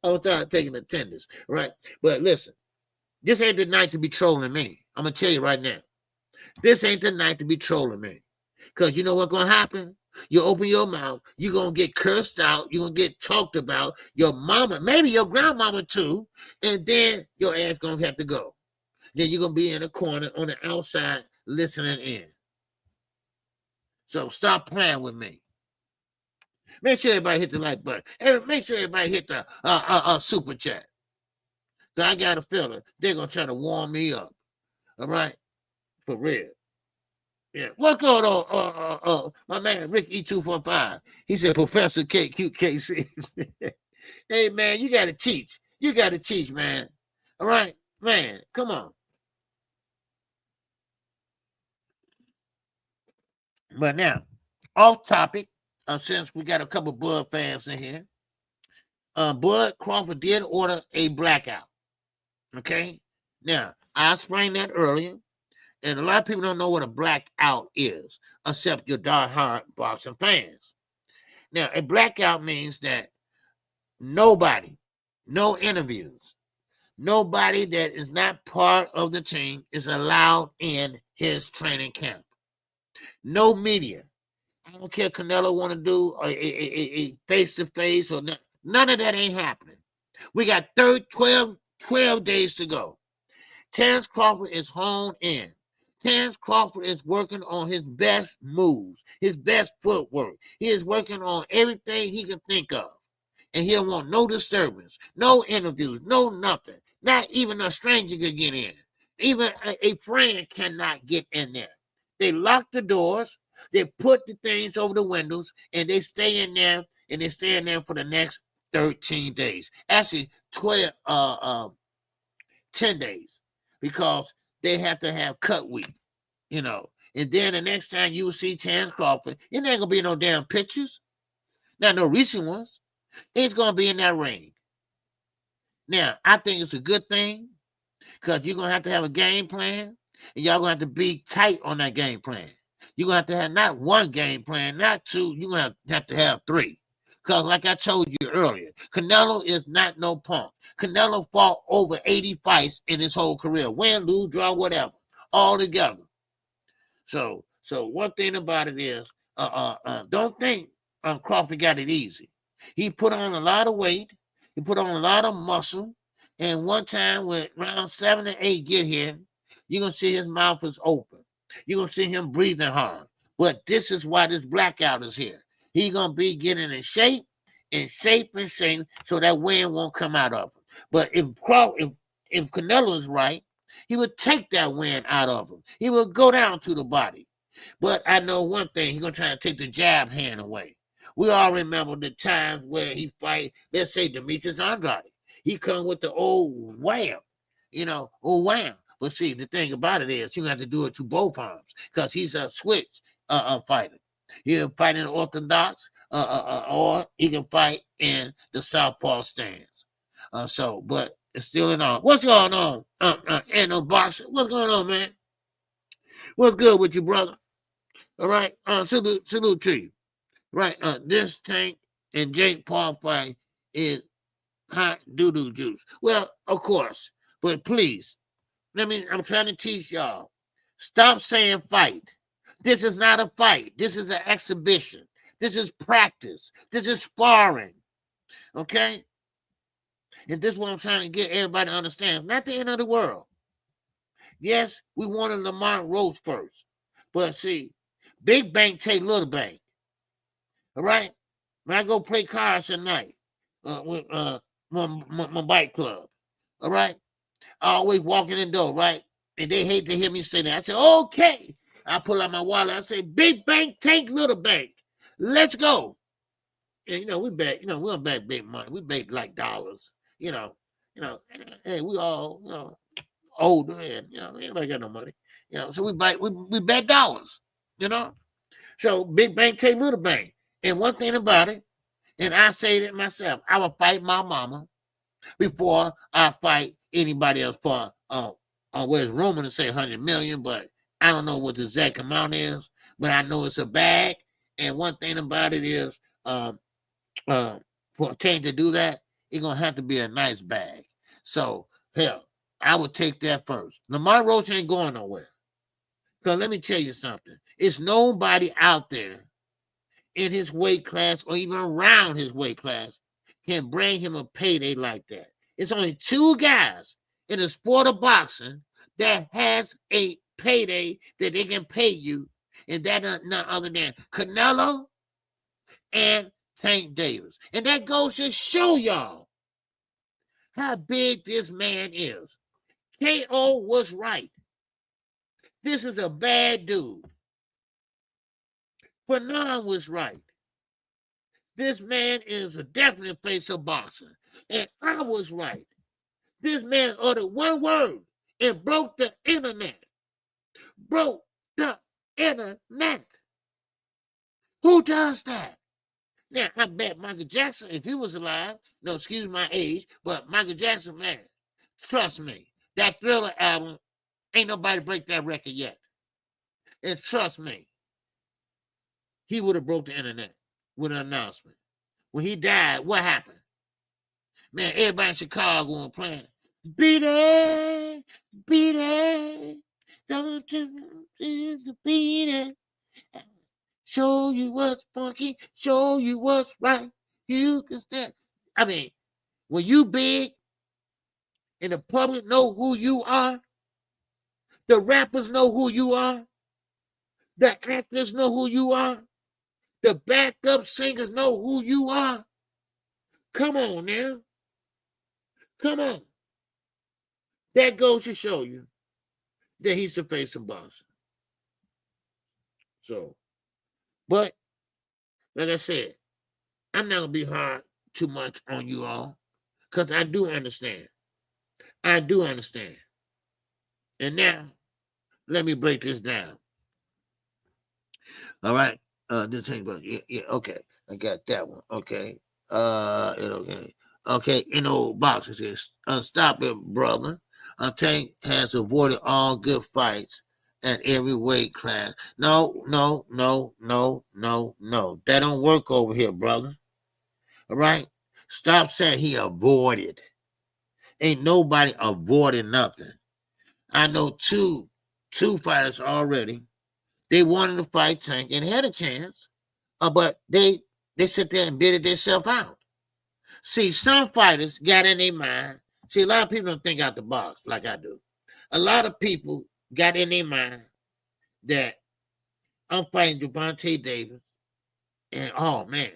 going to start taking attendance, right? But listen, this ain't the night to be trolling me. I'm going to tell you right now. This ain't the night to be trolling me. Because you know what's going to happen? You open your mouth, you're going to get cursed out, you're going to get talked about, your mama, maybe your grandmama too, and then your ass going to have to go. Then you're going to be in a corner on the outside listening in. So stop playing with me. Make sure everybody hit the like button. And make sure everybody hit the super chat. So I got a feeling they're going to try to warm me up. All right? For real. Yeah. What's going on? My man, Rick E245. He said, Professor KQKC. Hey, man, you got to teach. You got to teach, man. All right? Man, come on. But now, off topic, since we got a couple Bud fans in here, Bud Crawford did order a blackout. Okay? Now, I explained that earlier. And a lot of people don't know what a blackout is, except your diehard boxing fans. Now, a blackout means that nobody, no interviews, nobody that is not part of the team is allowed in his training camp. No media. I don't care if Canelo want to do a face-to-face or not. None of that ain't happening. We got 12 days to go. Terrence Crawford is honed in. Terrence Crawford is working on his best moves, his best footwork. He is working on everything he can think of. And he don't want no disturbance, no interviews, no nothing. Not even a stranger could get in. Even a friend cannot get in there. They lock the doors, they put the things over the windows, and they stay in there, and they stay in there for the next 13 days. Actually, 10 days. Because they have to have cut week, and then the next time you will see Terrence Crawford, it ain't gonna be no damn pictures, not no recent ones. It's gonna be in that ring. Now, I think it's a good thing because you're gonna have to have a game plan, and y'all gonna have to be tight on that game plan. You're gonna have to have not one game plan, not two. You're gonna have to have three. Because like I told you earlier, Canelo is not no punk. Canelo fought over 80 fights in his whole career. Win, lose, draw, whatever. All together. So one thing about it is, don't think Crawford got it easy. He put on a lot of weight. He put on a lot of muscle. And one time when round 7 and 8 get here, you're going to see his mouth is open. You're going to see him breathing hard. But this is why this blackout is here. He's going to be getting in shape, so that wind won't come out of him. But if Canelo is right, he would take that wind out of him. He would go down to the body. But I know one thing, he's going to try to take the jab hand away. We all remember the times where he fight, let's say, Demetrius Andrade. He come with the old wham, old wham. But see, the thing about it is you have to do it to both arms because he's a switch fighter. He can fight in the orthodox or he can fight in the southpaw stance. But it's still in on. What's going on? Ain't no boxing. What's going on, man? What's good with you, brother? All right. Salute to you. Right. This Tank and Jake Paul fight is hot doo-doo juice. Well, of course. But please, I'm trying to teach y'all. Stop saying fight. This is not a fight. This is an exhibition. This is practice. This is sparring. Okay? And this is what I'm trying to get everybody to understand. It's not the end of the world. Yes, we wanted Lamont Rose first. But see, big bank take little bank. All right? When I go play cards at night with my bike club, all right? I always walk in the door, right? And they hate to hear me say that. I say, okay. I pull out my wallet. I say, big bank take little bank. Let's go. And, we bet, we don't bet big money. We bet like dollars, Hey, we all, older and, anybody got no money, So we bet dollars, So big bank take little bank. And one thing about it, and I say it myself, I will fight my mama before I fight anybody else for, where's rumor to say 100 million, but I don't know what the exact amount is, but I know it's a bag. And one thing about it is, for Tank to do that, it's going to have to be a nice bag. So, hell, I would take that first. Lamont Roach ain't going nowhere. Because let me tell you something. It's nobody out there in his weight class or even around his weight class can bring him a payday like that. It's only 2 guys in the sport of boxing that has a payday that they can pay you, and that none other than Canelo and Tank Davis. And that goes to show y'all how big this man is. KO was right. This is a bad dude. Fanon was right. This man is a definite face of boxing. And I was right. This man uttered one word and broke the internet. Broke the internet. Who does that? Now, I bet Michael Jackson, if he was alive, no, excuse my age, but Michael Jackson, man, trust me, that Thriller album, ain't nobody break that record yet. And trust me, he would have broke the internet with an announcement. When he died, what happened? Man, everybody in Chicago was playing, beat it, don't you beat it. Show you what's funky, show you what's right. You can stand. I mean, when you big and the public know who you are, the rappers know who you are, the actors know who you are, the backup singers know who you are. Come on now. Come on. That goes to show you that he's the face of boxing. So, but like I said, I'm not going to be hard too much on you all because I do understand. I do understand. And now, let me break this down. All right. This thing, but yeah, okay. I got that one. Okay. Okay. Boxing says, stop it, brother. Tank has avoided all good fights at every weight class. No. That don't work over here, brother. All right? Stop saying he avoided. Ain't nobody avoiding nothing. I know two fighters already. They wanted to fight Tank and had a chance, but they They sit there and bid themselves out. See, some fighters got in their mind. See, a lot of people don't think out the box like I do. A lot of people got in their mind that I'm fighting Gervonta Davis, and oh man,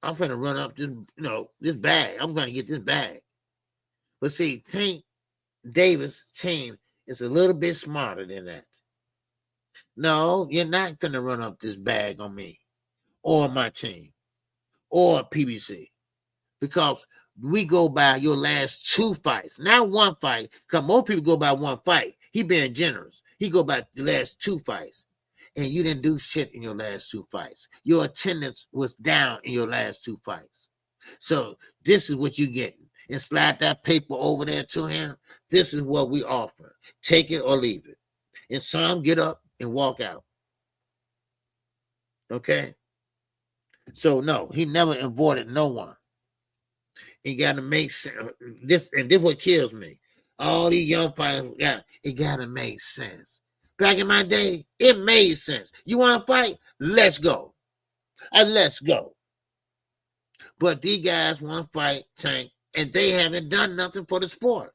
I'm finna run up this, this bag. I'm gonna get this bag. But see, Tank Davis' team is a little bit smarter than that. No, you're not finna run up this bag on me or my team or PBC, because we go by your last 2 fights, not 1 fight. Because most people go by 1 fight. He being generous. He go by the last 2 fights. And you didn't do shit in your last 2 fights. Your attendance was down in your last 2 fights. So this is what you're getting. And slide that paper over there to him. This is what we offer. Take it or leave it. And some get up and walk out. Okay? So no, he never avoided no one. It got to make sense. This what kills me. All these young fighters, it got to make sense. Back in my day, it made sense. You want to fight? Let's go. Let's go. But these guys want to fight, Tank, and they haven't done nothing for the sport.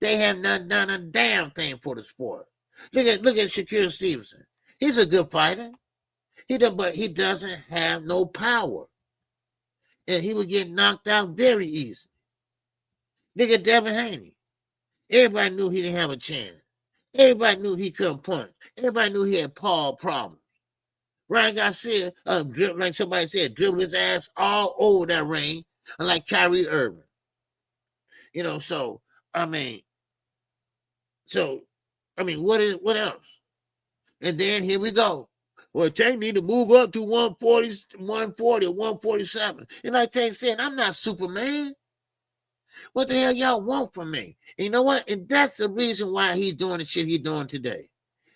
They have not done a damn thing for the sport. Look at Shakur Stevenson. He's a good fighter. But he doesn't have no power. And he would get knocked out very easy. Look at Devin Haney. Everybody knew he didn't have a chance. Everybody knew he couldn't punch. Everybody knew he had paw problems. Ryan Garcia, like somebody said, dribbled his ass all over that ring, like Kyrie Irving. What else? And then here we go. Well, Tank need to move up to 140 or 147. And like Tank said, I'm not Superman. What the hell y'all want from me? And you know what? And that's the reason why he's doing the shit he's doing today.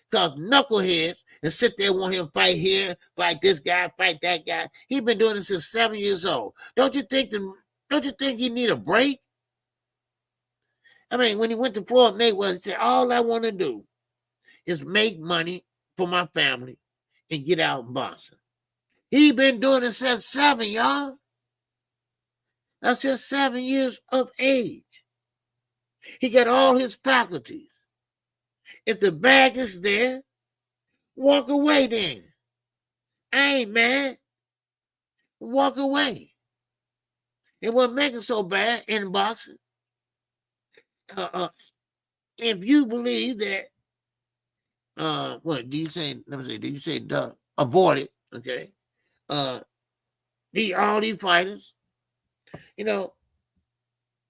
Because knuckleheads and sit there want him to fight here, fight this guy, fight that guy. He's been doing this since 7 years old. Don't you think he need a break? I mean, when he went to Floyd Mayweather, he said, all I want to do is make money for my family and get out in boxing. He been doing it since 7, y'all. That's just 7 years of age. He got all his faculties. If the bag is there, walk away then. I ain't mad. Walk away. It wouldn't make it so bad in boxing. If you believe that, what do you say? Let me see. Did you say avoid it? Okay. All these fighters, it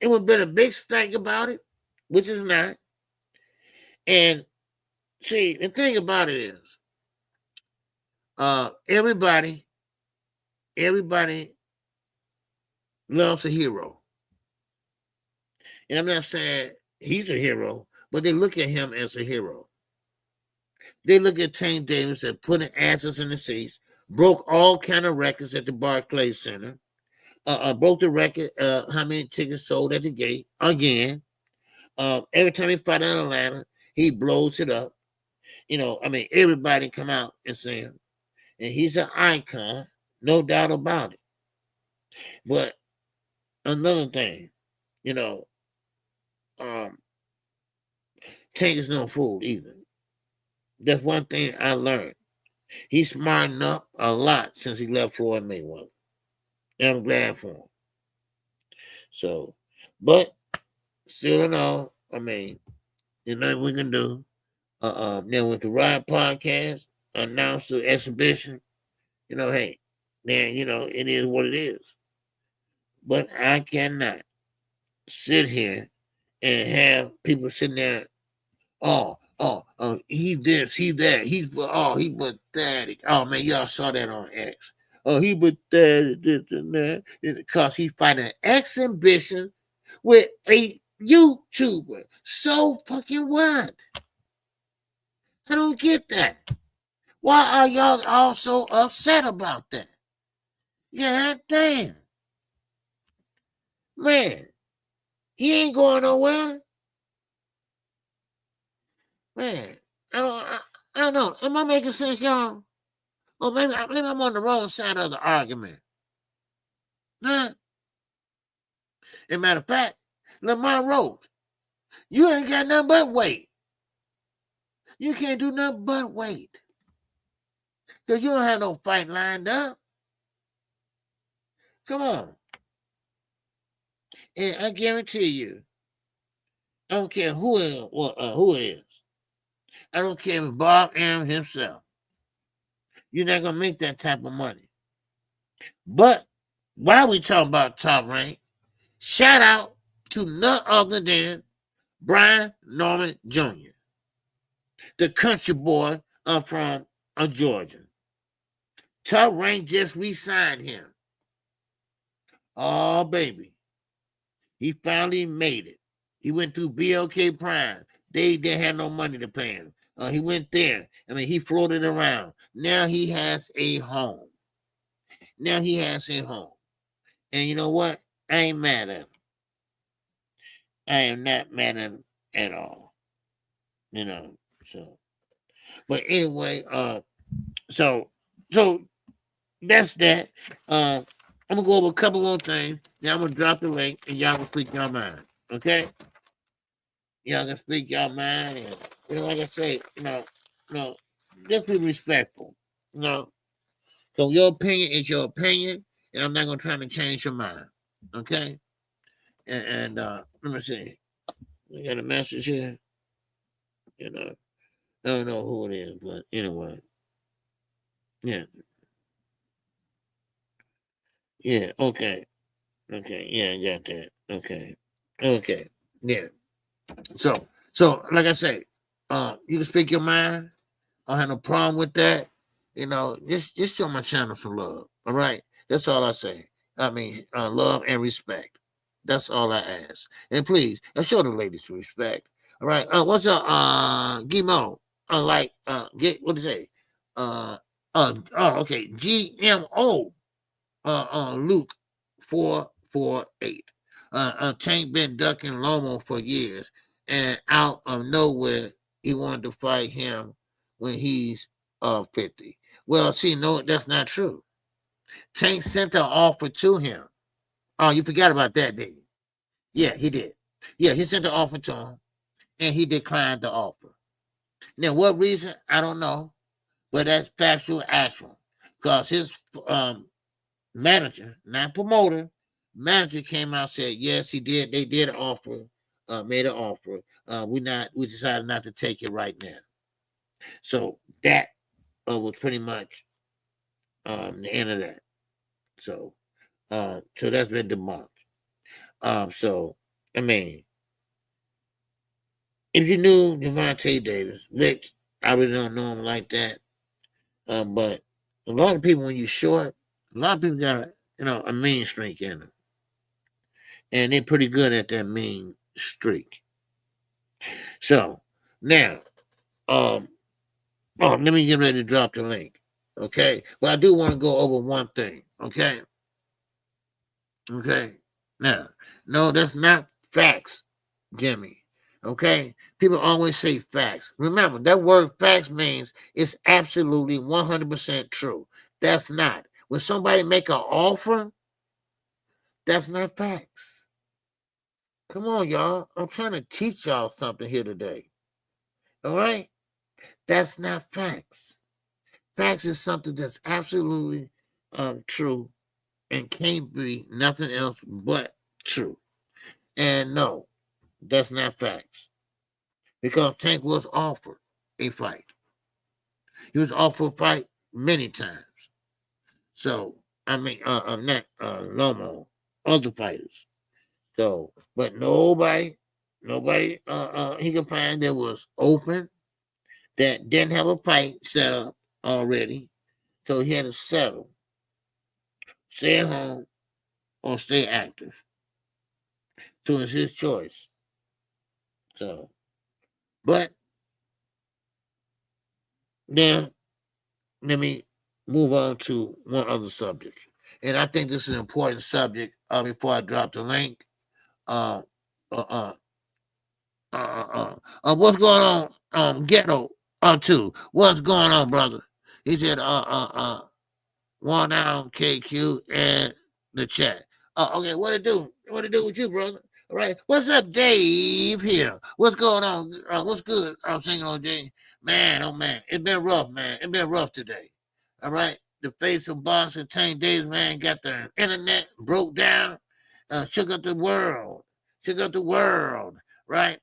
would have been a big stank about it, which is not. And see, the thing about it is, everybody loves a hero. And I'm not saying he's a hero, but they look at him as a hero. They look at Tank Davis as putting asses in the seats, broke all kind of records at the Barclays Center, broke the record, how many tickets sold at the gate again. Every time he fight in Atlanta, he blows it up. Everybody come out and see him. And he's an icon, no doubt about it. But another thing, Tank is no fool either. That's one thing I learned. He's smartened up a lot since he left Floyd Mayweather. And I'm glad for him. So, but still in all, there's nothing we can do. Then with the Ride Podcast, announce the exhibition, hey, man, it is what it is. But I cannot sit here and have people sitting there, he this, he that, he pathetic. Oh man, y'all saw that on X. Oh, he pathetic, this and that, because he fighting an exhibition with a YouTuber. So fucking what? I don't get that. Why are y'all all so upset about that? Yeah, damn. Man, he ain't going nowhere. Man, I don't know. Am I making sense, y'all? Or maybe I'm on the wrong side of the argument. None. As a matter of fact, Lamar Rose, you ain't got nothing but weight. You can't do nothing but weight. Because you don't have no fight lined up. Come on. And I guarantee you, I don't care who it is. I don't care if Bob Arum himself. You're not going to make that type of money. But while we talking about top rank, shout out to none other than Brian Norman Jr., the country boy from Georgia. Top rank just re-signed him. Oh, baby. He finally made it. He went through BLK Prime. They didn't have no money to pay him. He went there. I mean, he floated around. Now he has a home. And you know what? I ain't mad at him. I am not mad at him at all. You know, so. But anyway, so that's that. I'm gonna go over a couple more things. Now I'm gonna drop the link and y'all can speak your mind. Okay? Y'all can speak your mind, and like I say, just be respectful. So your opinion is your opinion, and I'm not gonna try to change your mind. Okay? And let me see. We got a message here. I don't know who it is, but anyway. Yeah. Yeah, okay. Yeah, I got that. Okay. Yeah. So like I say, you can speak your mind. I don't have no problem with that. Just show my channel some love. All right. That's all I say. I mean, love and respect. That's all I ask. And please, show the ladies some respect. All right. What's up, Gimo? Get what to say? Okay. GMO. Luke 448. Tank been ducking Lomo for years, and out of nowhere, he wanted to fight him when he's 50. Well, see, no, that's not true. Tank sent an offer to him. Oh, you forgot about that, didn't you? Yeah, he did. Yeah, he sent an offer to him, and he declined the offer. Now, what reason? I don't know, but that's factual, actual, because his manager, not promoter, manager came out and said, yes, he did. They did offer, made an offer. We decided not to take it right now. So that was pretty much the end of that. So that's been debunked. So I mean, if you knew Gervonta Davis, which I really don't know him like that, but a lot of people, when you're short, a lot of people got a mean streak in them, and they're pretty good at that mean streak. So now, let me get ready to drop the link. Okay, but I do want to go over one thing. Okay. Now, no, that's not facts, Jimmy. Okay, people always say facts. Remember, that word facts means it's absolutely 100% true. That's not. When somebody make an offer, that's not facts. Come on, y'all. I'm trying to teach y'all something here today. All right? That's not facts. Facts is something that's absolutely true and can't be nothing else but true. And no, that's not facts. Because Tank was offered a fight. He was offered a fight many times. So, I mean, not Lomo, other fighters. So, but nobody he could find that was open, that didn't have a fight set up already. So he had to settle. Stay at home or stay active. So it's his choice. So, but now let me move on to one other subject. And I think this is an important subject before I drop the link. What's going on? Ghetto too. What's going on, brother? He said one down KQ and the chat. Oh, okay. What it do? What it do with you, brother? All right. What's up, Dave? Here. What's going on? What's good? I'm singing on Jay. Man, oh man, it's been rough, man. It's been rough today. All right. The face of boxing, Tank Davis, man, got the internet broke down, shook up the world, right?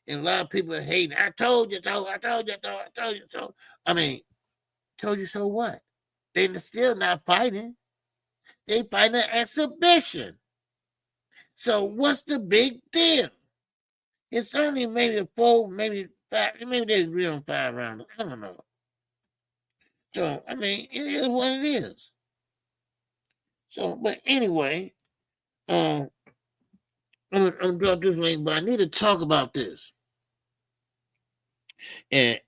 And a lot of people are hating. I told you so. I told you so. I told you so. I mean, told you so what? They're still not fighting. They fighting an exhibition. So what's the big deal? It's only maybe 4, maybe 5, maybe they agree on 5 rounds. I don't know. So I mean, it is what it is. So, but anyway, I'm gonna drop this link, but I need to talk about this. And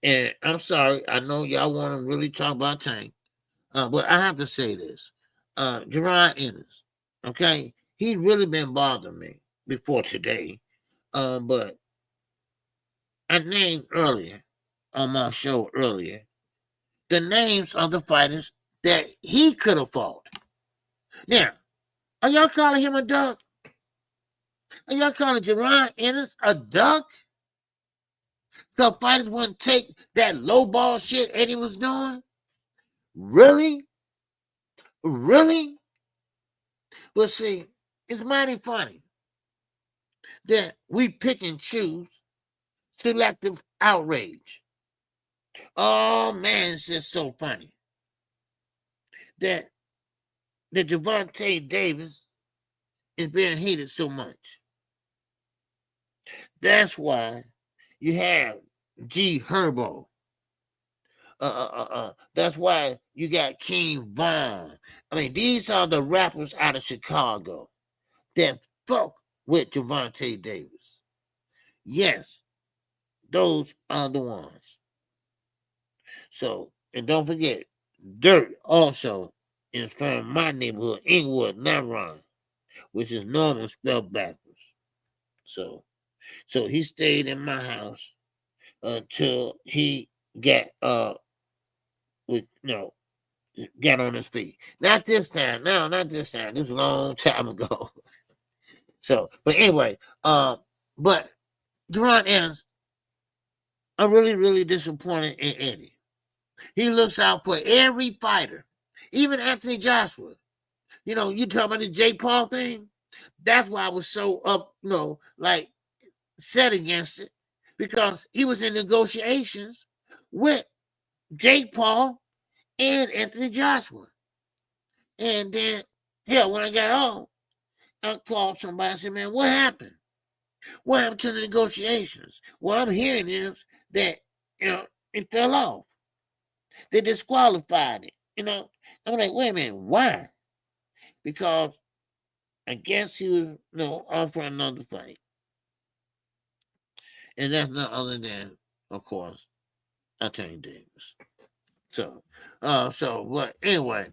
I'm sorry, I know y'all want to really talk about Tank, but I have to say this. Jaron Ennis, okay, he really been bothering me before today. But I named earlier on my show earlier the names of the fighters that he could have fought. Now, are y'all calling him a duck? Are y'all calling Jaron Ennis a duck? Because fighters wouldn't take that low ball shit Eddie was doing? Really? Really? Well, see, it's mighty funny that we pick and choose selective outrage. Oh, man, it's just so funny that Gervonta Davis is being hated so much. That's why you have G Herbo. That's why you got King Von. I mean, these are the rappers out of Chicago that fuck with Gervonta Davis. Yes, those are the ones. So, and don't forget, Dirt also is from my neighborhood, Inglewood, Navarone, which is normal spelled backwards. So he stayed in my house until he got got on his feet. Not this time. No, not this time. This was a long time ago. So, but anyway, but Jaron Ennis, I'm really, really disappointed in Eddie. He looks out for every fighter, even Anthony Joshua. You know, you talk about the Jake Paul thing. That's why I was so like set against it, because he was in negotiations with Jake Paul and Anthony Joshua. And then, when I got home, I called somebody and said, man, what happened? What happened to the negotiations? What I'm hearing is that, it fell off. They disqualified it, I'm like, wait a minute, why? Because I guess he was, offering another fight. And that's not other than, of course, Tank Davis. So, but anyway,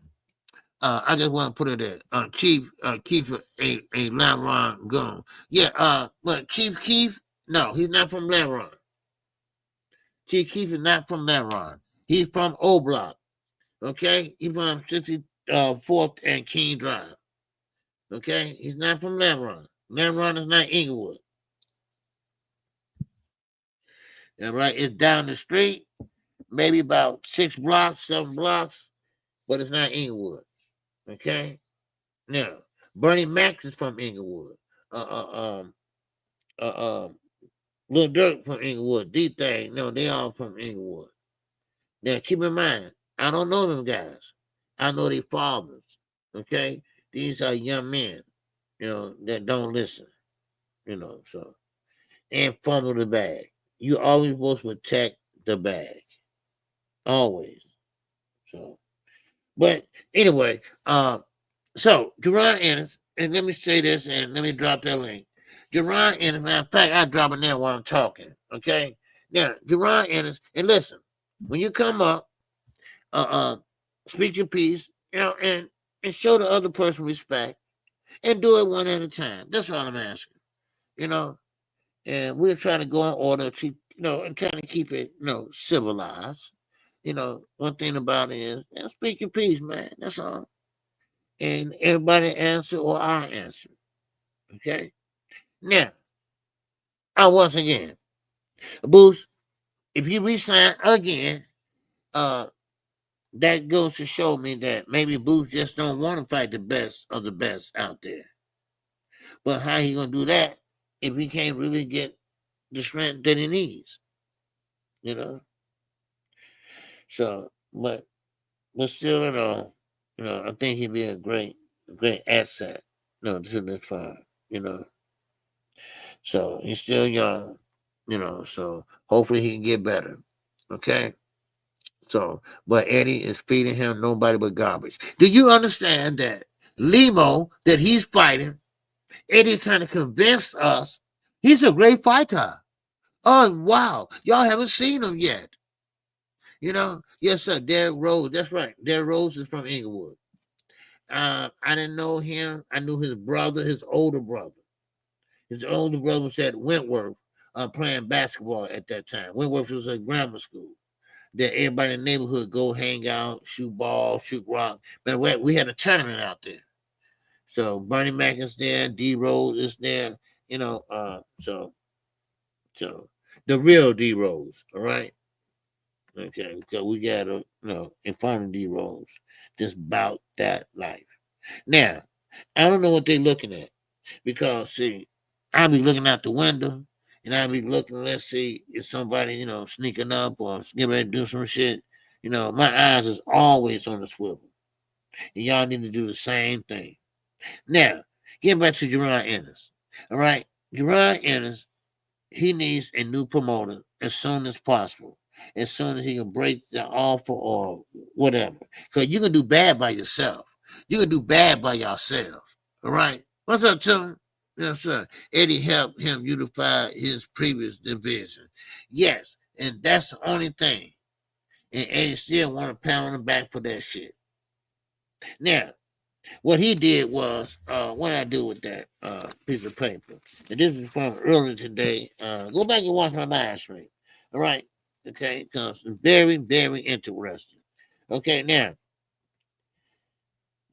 I just want to put it there. Chief Keith a Laron Gun. Yeah, but Chief Keith, no, he's not from Laron. Chief Keith is not from Laron. He's from O Block. Okay? He's from 64th and King Drive. Okay? He's not from Laron. Laron is not Inglewood. All right? It's down the street, maybe about 6 blocks, 7 blocks, but it's not Inglewood. Okay? Now, Bernie Mac is from Inglewood. Lil Durk from Inglewood. D-Thing, no, they all from Inglewood. Now, keep in mind, I don't know them guys. I know their fathers. Okay? These are young men, that don't listen. So, and fumble the bag. You always supposed to protect the bag. Always. So, but anyway, so Jaron Ennis, and let me say this and let me drop that link. Jaron Ennis, matter of fact, I'll drop it there while I'm talking. Okay? Now, Jaron Ennis, and listen, when you come up, speak your piece, and show the other person respect, and do it one at a time. That's all I'm asking. And we're trying to go in order to, and trying to keep it, civilized. One thing about it is, speak your piece, man. That's all. and everybody answer or I answer. Okay. Now, once again, Boost, if you resign again, that goes to show me that maybe Boost just don't want to fight the best of the best out there. But how he gonna do that if he can't really get the strength that he needs? You know. So, but still, I think he'd be a great asset, to this fight. So he's still young, so hopefully he can get better. Okay. So, but Eddie is feeding him nobody but garbage. Do you understand that Limo that he's fighting, Eddie's trying to convince us he's a great fighter. Oh, wow. Y'all haven't seen him yet. Yes, sir. Derrick Rose. That's right. Derrick Rose is from Inglewood. I didn't know him. I knew his brother, his older brother. His older brother was at Wentworth playing basketball at that time. Wentworth was a grammar school that everybody in the neighborhood go hang out, shoot ball, shoot rock. But we had a tournament out there. So Bernie Mac is there, D Rose is there, so the real D Rose, all right? Okay, because we got to, inform D Rose just about that life. Now, I don't know what they're looking at because, see, I'll be looking out the window and I'll be looking, let's see, if somebody, sneaking up or getting ready to do some shit. My eyes is always on the swivel. And y'all need to do the same thing. Now, getting back to Jaron Ennis. All right, Jaron Ennis, he needs a new promoter as soon as possible. As soon as he can break the offer or whatever. Because you can do bad by yourself. You can do bad by yourself. All right? What's up, Tim? Yes, sir. Eddie helped him unify his previous division. Yes, and that's the only thing. And Eddie still want to pound him back for that shit. Now, what he did was, what I do with that piece of paper, and this is from earlier today. Go back and watch my live stream. All right? Okay, because it's very, very interesting. Okay, now,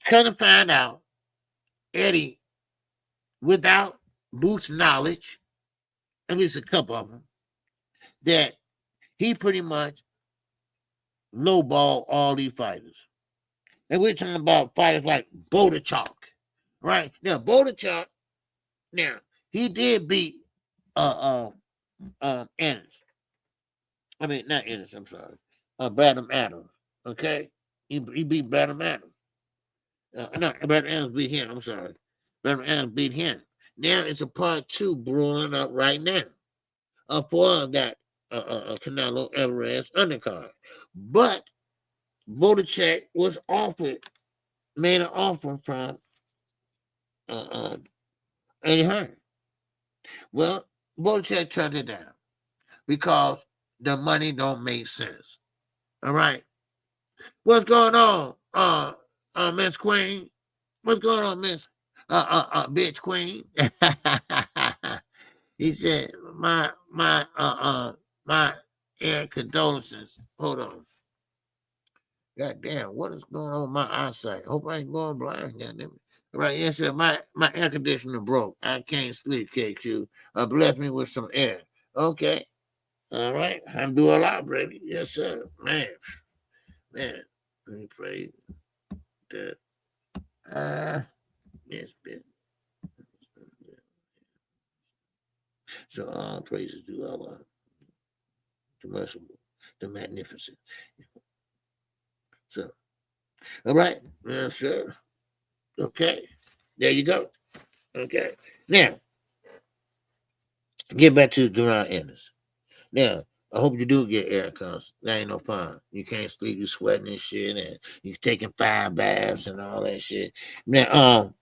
come to find out, Eddie, without Booth's knowledge, at least a couple of them, that he pretty much lowball all these fighters. And we're talking about fighters like Bodachuk, right? Now, Bodachuk, he did beat Ennis. I mean, not Ennis, I'm sorry. Badham Adams, okay? He beat Badham Adams. No, Badham Adams beat him, I'm sorry. Badham Adams beat him. Now it's a part 2 brewing up right now for that Canelo Alvarez undercard. But Bodachuk was made an offer from Eddie Hearn. Well, Bodachuk turned it down because the money don't make sense. All right. What's going on, Miss Queen? What's going on, Miss bitch Queen? He said, my air condolences. Hold on. God damn, what is going on with my eyesight? Hope I ain't going blind. Goddamn. Right, yes, sir. My air conditioner broke. I can't sleep, KQ. Bless me with some air. Okay. All right. I'm doing a lot, baby. Yes, sir. Man. Let me pray that yes, bitch. So all praises to Allah, the merciful, the magnificent. So, all right, yes, sir. Okay, there you go. Okay, now get back to Jaron Ennis. Now, I hope you do get air, cause that ain't no fun. You can't sleep, you sweating and shit, and you taking 5 baths and all that shit. Now,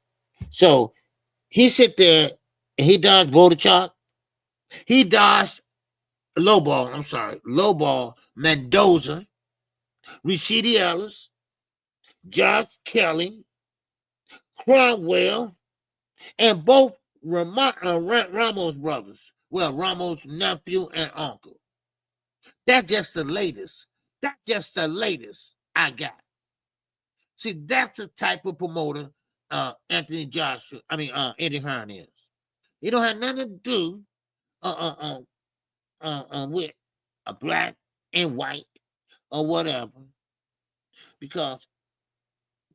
so he sit there and he dodged Bodachuk. He dodged lowball Mendoza, Rashidi Ellis, Josh Kelly, Cromwell, and both Ramos brothers. Well, Ramos' nephew and uncle. That's just the latest. That's just the latest I got. See, that's the type of promoter Anthony Joshua, Eddie Hearn is. He don't have nothing to do with a black and white or whatever, because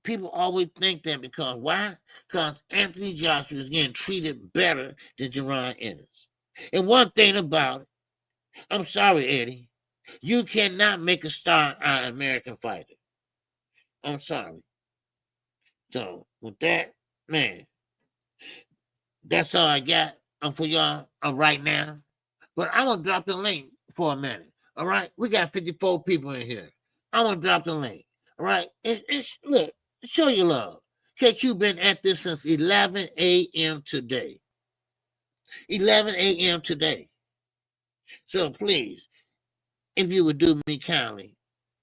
people always think that. Because why? Because Anthony Joshua is getting treated better than Jaron Ennis. And one thing about it, I'm sorry, Eddie, you cannot make a star out of an American fighter. I'm sorry. So with that, man, that's all I got for y'all right now. But I'm gonna drop the link for a minute. All right, we got 54 people in here. I'm gonna drop the link. All right, it's look, show your love. KQ been at this since 11 a.m. today. 11 a.m. today. So please, if you would do me kindly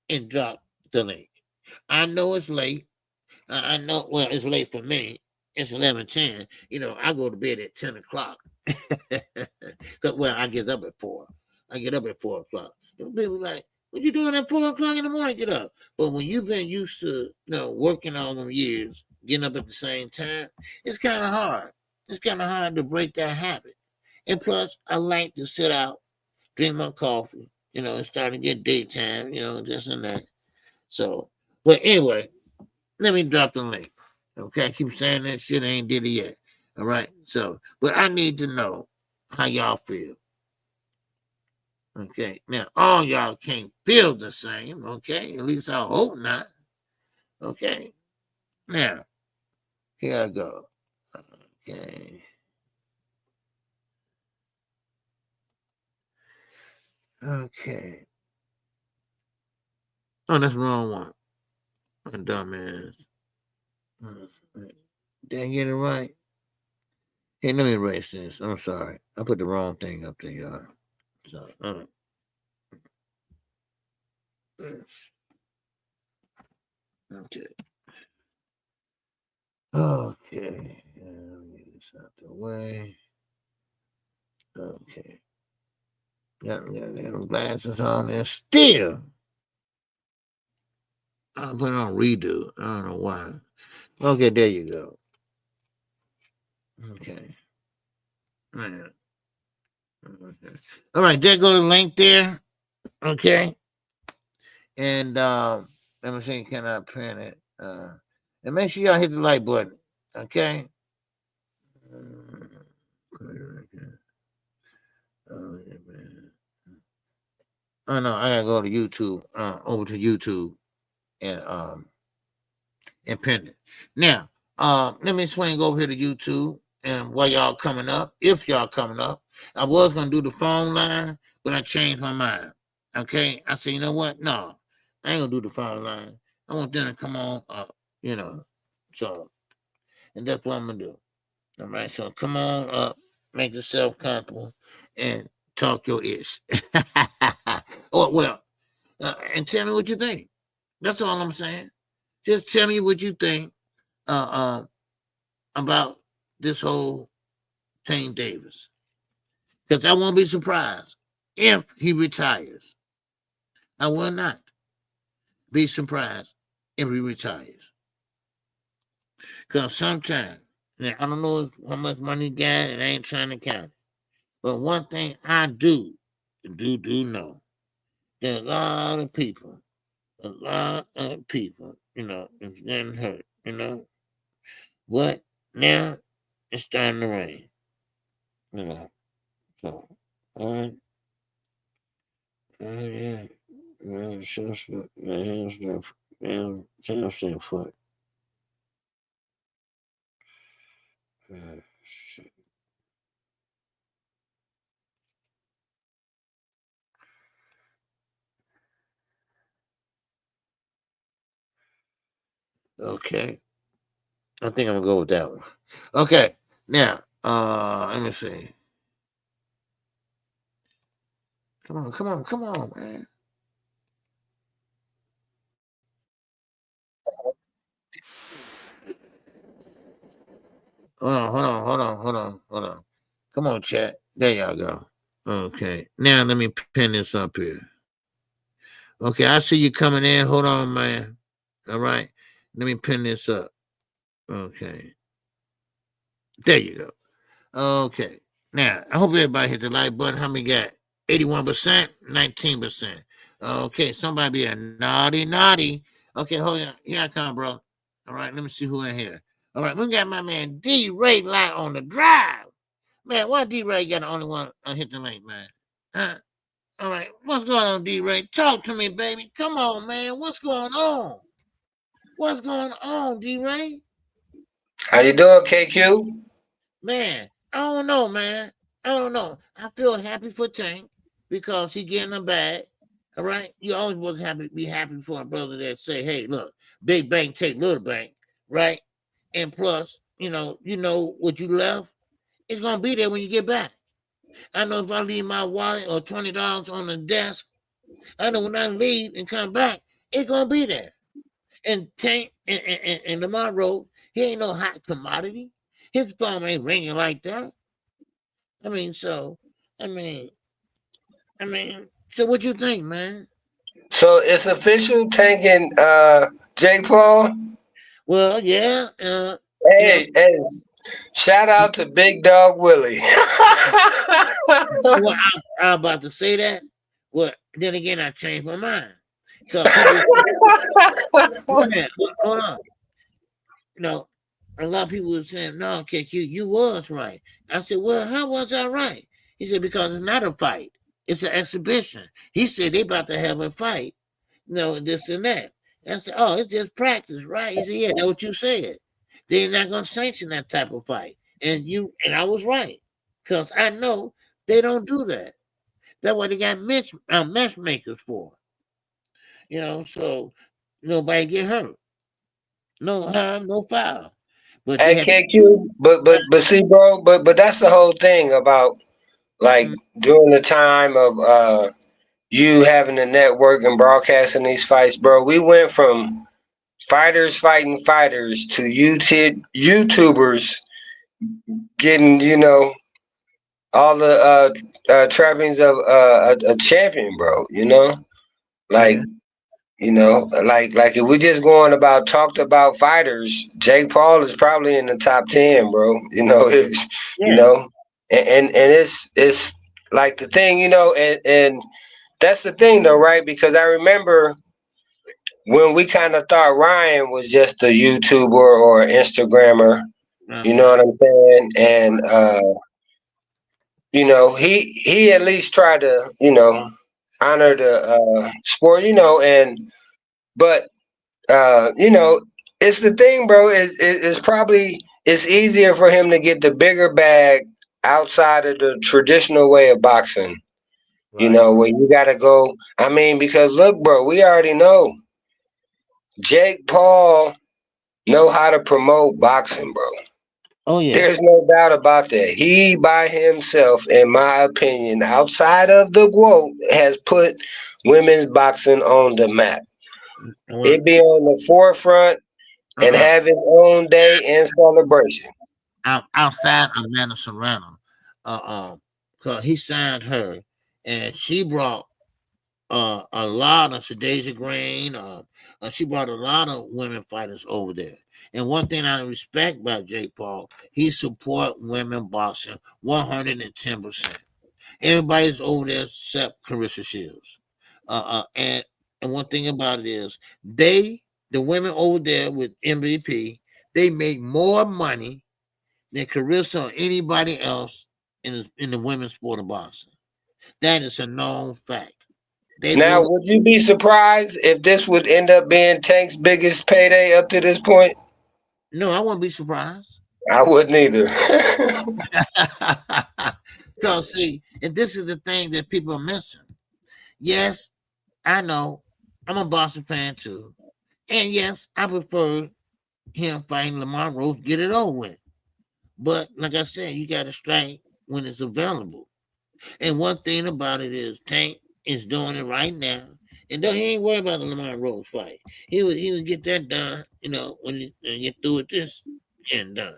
and drop the link. I know it's late. I know, well, it's late for me. It's 11:10. You know, I go to bed at 10 o'clock. Well, I get up at 4. I get up at 4 o'clock. People like, what you doing at 4 o'clock in the morning? Get up. But when you've been used to, working all them years, getting up at the same time, it's kind of hard. It's kind of hard to break that habit. And plus, I like to sit out, drink my coffee, it's starting to get daytime, this and that. So, but anyway, let me drop the link. Okay, I keep saying that shit, I ain't did it yet. All right, so, but I need to know how y'all feel. Okay, now all y'all can't feel the same. Okay, at least I hope not. Okay, now here I go. Okay. Okay. Oh, that's the wrong one. I'm dumbass. Did I get it right? Hey, let me erase this. I'm sorry. I put the wrong thing up there, y'all. So, okay. Okay. Let me get this out the way. Okay. Got them glasses on there. Still, I'll put it on redo. I don't know why. Okay, there you go. Okay. Man. Okay. All right, there go the link there. Okay. And let me see, can I print it? And make sure y'all hit the like button. Okay. Oh no, I gotta go to YouTube, over to YouTube and pin it. Now, let me swing over here to YouTube, and while y'all coming up, if y'all coming up, I was gonna do the phone line, but I changed my mind. Okay, I said, you know what? No, I ain't gonna do the phone line. I want them to come on up, So, and that's what I'm gonna do. All right, so come on up, make yourself comfortable, and talk your ish. And tell me what you think. That's all I'm saying. Just tell me what you think about this whole Tank Davis, because I won't be surprised if he retires. I will not be surprised if he retires, because sometimes, now, I don't know how much money he got, and I ain't trying to count it. But one thing I do know, there's a lot of people, is getting hurt, But now it's starting to rain, So, all right. Yeah. Foot. Shit. Okay. I think I'm gonna go with that one. Okay. Now, let me see. Come on, man. Hold on. Come on, chat. There y'all go. Okay. Now let me pin this up here. Okay, I see you coming in. Hold on, man. All right. Let me pin this up. Okay. There you go. Okay. Now, I hope everybody hit the like button. How many got? 81%, 19%. Okay, somebody be a naughty. Okay, hold on. Here I come, bro. All right, let me see who in here. All right, we got my man D Ray Light on the drive. Man, why D Ray got the only one hit the link, man? All right, what's going on, D Ray? Talk to me, baby. Come on, man. What's going on? What's going on, D Ray? How you doing, KQ? Man, I don't know, man. I don't know. I feel happy for Tank because he getting a bag. All right. You always was happy be happy for a brother that say, hey, look, big bank take little bank, right? And plus, you know what you left, it's gonna be there when you get back. I know if I leave my wallet or $20 on the desk, I know when I leave and come back, it's gonna be there. And Tank and Lamar Road, he ain't no hot commodity. His phone ain't ringing like that. I mean, so so what you think, man? So it's official tanking Jake Paul. Well, yeah, Hey, shout out to Big Dog Willie. well, I'm about to say that. Well, then again, I changed my mind because people, man, hold on, you know, a lot of people were saying, "No, KQ, you was right." I said, "Well, how was I right?" He said, "Because it's not a fight; it's an exhibition." He said they about to have a fight, this and that. And I said, "Oh, it's just practice, right?" He said, "Yeah, that's what you said. They're not gonna sanction that type of fight." And I was right because I know they don't do that. That's what they got matchmakers for. So nobody get hurt, no harm, no foul. But they Hey, have. KQ, but see, bro, but that's the whole thing about like Mhm. during the time of you having a network and broadcasting these fights, bro. We went from fighters fighting fighters to YouTubers getting, all the trappings of a champion, bro. Like Yeah, like if we just going about talked about fighters, Jake Paul is probably in the top 10, bro. You yeah. know, and it's like the thing, and that's the thing though, right? Because I remember when we kind of thought Ryan was just a YouTuber or Instagrammer, you know Uh-huh. what I'm saying? And he at least tried to, honor the sport, and but it's the thing, bro. It's probably it's easier for him to get the bigger bag outside of the traditional way of boxing. Right. Where you gotta go. I mean, because look, bro, we already know Jake Paul know how to promote boxing, bro. Oh yeah. There's no doubt about that. He by himself, in my opinion, outside of the GOAT, has put women's boxing on the map. Well, It be on the forefront and uh-uh. have its own day and celebration. Outside of Nana Serrano, cause he signed her, and she brought a lot of Shadeja Green. She brought a lot of women fighters over there. And one thing I respect about Jake Paul, he support women boxing 110%. Everybody's over there except Carissa Shields. And one thing about it is the women over there with MVP, they make more money than Carissa or anybody else in the women's sport of boxing. That is a known fact. They Now, both. would you be surprised if this would end up being Tank's biggest payday up to this point? No, I wouldn't be surprised. I wouldn't either. Because see, and this is the thing that people are missing. Yes, I know. I'm a Boston fan too. And yes, I prefer him fighting Lamar Rose, get it over with. But like I said, you got to strike when it's available. And one thing about it is Tank is doing it right now. And though he ain't worried about the Lamar Rose fight. He would get that done, when you get through with this and done.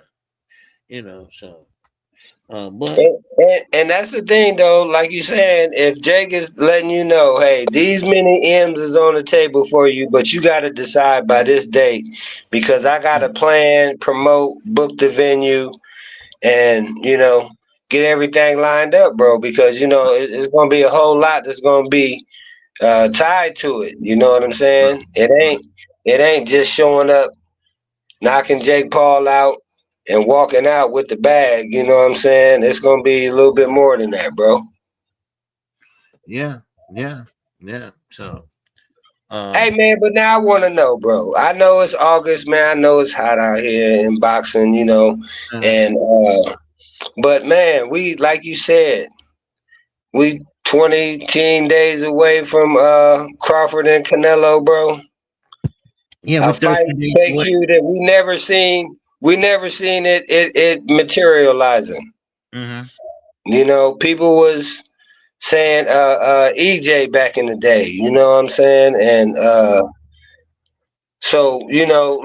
So But And that's the thing, though. Like you saying, if Jake is letting you know, hey, these many M's is on the table for you, but you got to decide by this date because I got to plan, promote, book the venue, and get everything lined up, bro. Because it's gonna be a whole lot that's gonna be tied to it. You know what I'm saying? It ain't just showing up, knocking Jake Paul out and walking out with the bag. You know what I'm saying? It's gonna be a little bit more than that, bro. yeah. So, Hey man, but now I want to know, bro. I know it's August, man. I know it's hot out here in boxing, and but man, we like you said, we 20 days away from Crawford and Canelo, bro. yeah, A we're fight 13 days away. KQ that we never seen. We never seen it materializing. Mm-hmm. People was saying EJ back in the day, you know what I'm saying? And so,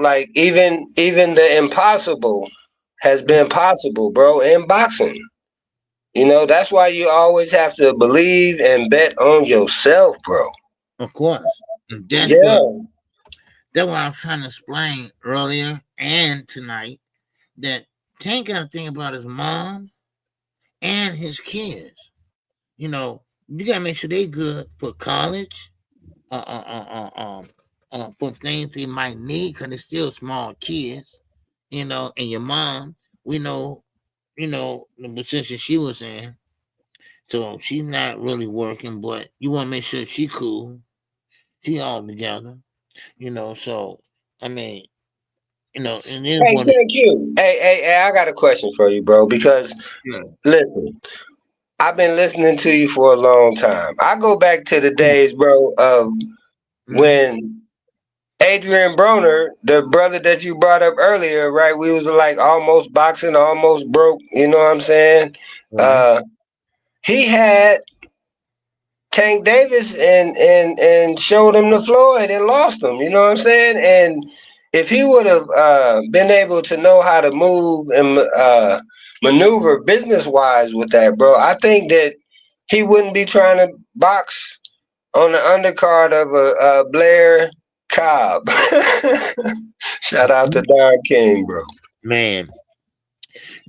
like even the impossible has been possible, bro, in boxing. That's why you always have to believe and bet on yourself, bro. Of course. And Yeah. that's what I was trying to explain earlier and tonight that Tank got to think about his mom and his kids. You gotta make sure they good for college, for things they might need because they're still small kids. And your mom, we know, the position she was in, so she's not really working, but you want to make sure she cool, she all together. So I mean, and then Hey, one. KQ. Hey, I got a question for you, bro, because Yeah. listen, I've been listening to you for a long time. I go back to the days, bro, of Mm-hmm. when Adrian Broner, the brother that you brought up earlier, right? We was like almost boxing, almost broke. You know what I'm saying? Right. Uh, he had Tank Davis and showed him the Floyd and lost him. You know what I'm saying? And if he would have been able to know how to move and maneuver business wise with that, bro, I think that he wouldn't be trying to box on the undercard of a Blair Cobb. Shout out to Don King, bro. Man,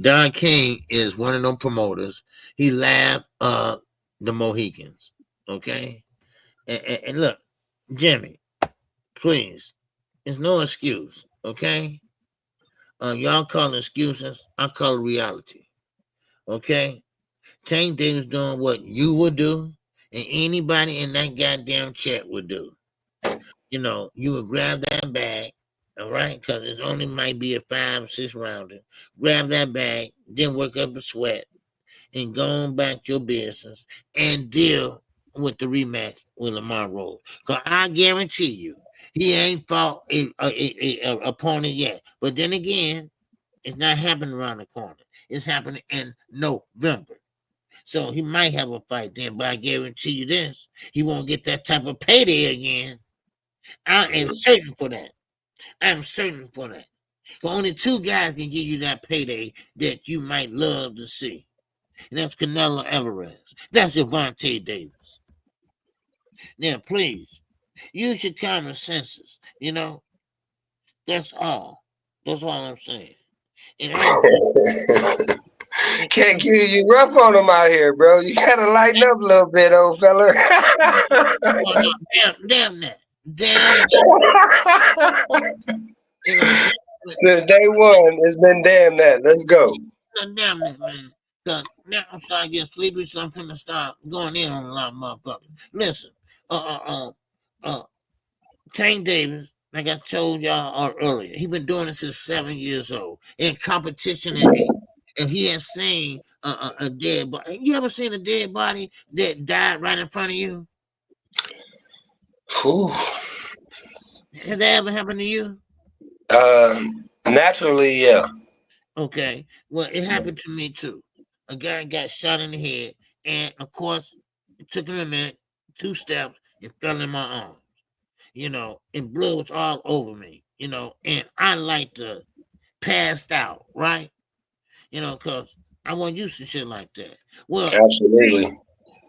Don King is one of them promoters. He laughed the Mohicans. Okay. And look, Jimmy, please, it's no excuse. Okay. Y'all call it excuses. I call it reality. Okay. Tank Davis doing what you would do, and anybody in that goddamn chat would do. You would grab that bag, all right, because it only might be a 5 or 6 rounder. Grab that bag, then work up a sweat, and go on back to your business and deal with the rematch with Lamar Rose. Because I guarantee you, he ain't fought a opponent yet. But then again, it's not happening around the corner. It's happening in November. So he might have a fight then, but I guarantee you this, he won't get that type of payday again. I am certain for that. I'm certain for that. Only 2 guys can give you that payday that you might love to see. And that's Canelo Alvarez. That's Gervonta Davis. Now, please, use your common senses. That's all. That's all I'm saying. And Can't give you rough on him out here, bro. You gotta lighten up a little bit, old fella. oh no, damn that. Damn that. You know, Since day one, it's been damn that. Let's go. damn that, man. Cause now I'm starting to get sleepy, so I'm gonna start going in on a lot of motherfuckers. Listen, Tank Davis, like I told y'all earlier, he been doing it since 7 years old in competition, and he has seen a dead body. You ever seen a dead body that died right in front of you? Whew. Has that ever happened to you? Naturally, yeah. Okay. Well, it happened to me too. A guy got shot in the head, and of course, it took him a minute, 2 steps, and fell in my arms. And blood was all over me. And I like to passed out, right? Because I wasn't used to shit like that. Well, Absolutely.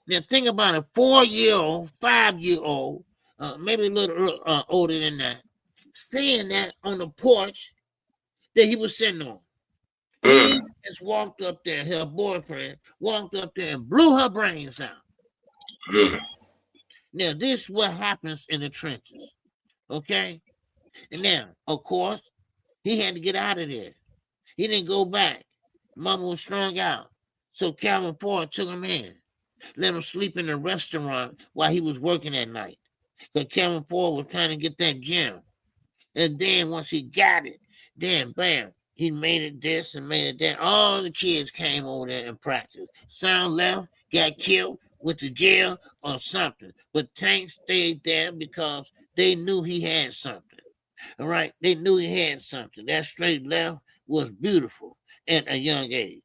now think about a 4-year-old, 5-year-old, maybe a little older than that, saying that on the porch that he was sitting on. He just walked up there, her boyfriend walked up there and blew her brains out. Now, this is what happens in the trenches. Okay? And now, of course, he had to get out of there. He didn't go back. Mama was strung out. So Calvin Ford took him in, let him sleep in the restaurant while he was working at night. Because Calvin Ford was trying to get that gym. And then once he got it, then bam, he made it this and made it that. All the kids came over there and practiced. Some left, got killed, went to jail or something. But Tank stayed there because they knew he had something. All right? They knew he had something. That straight left was beautiful at a young age.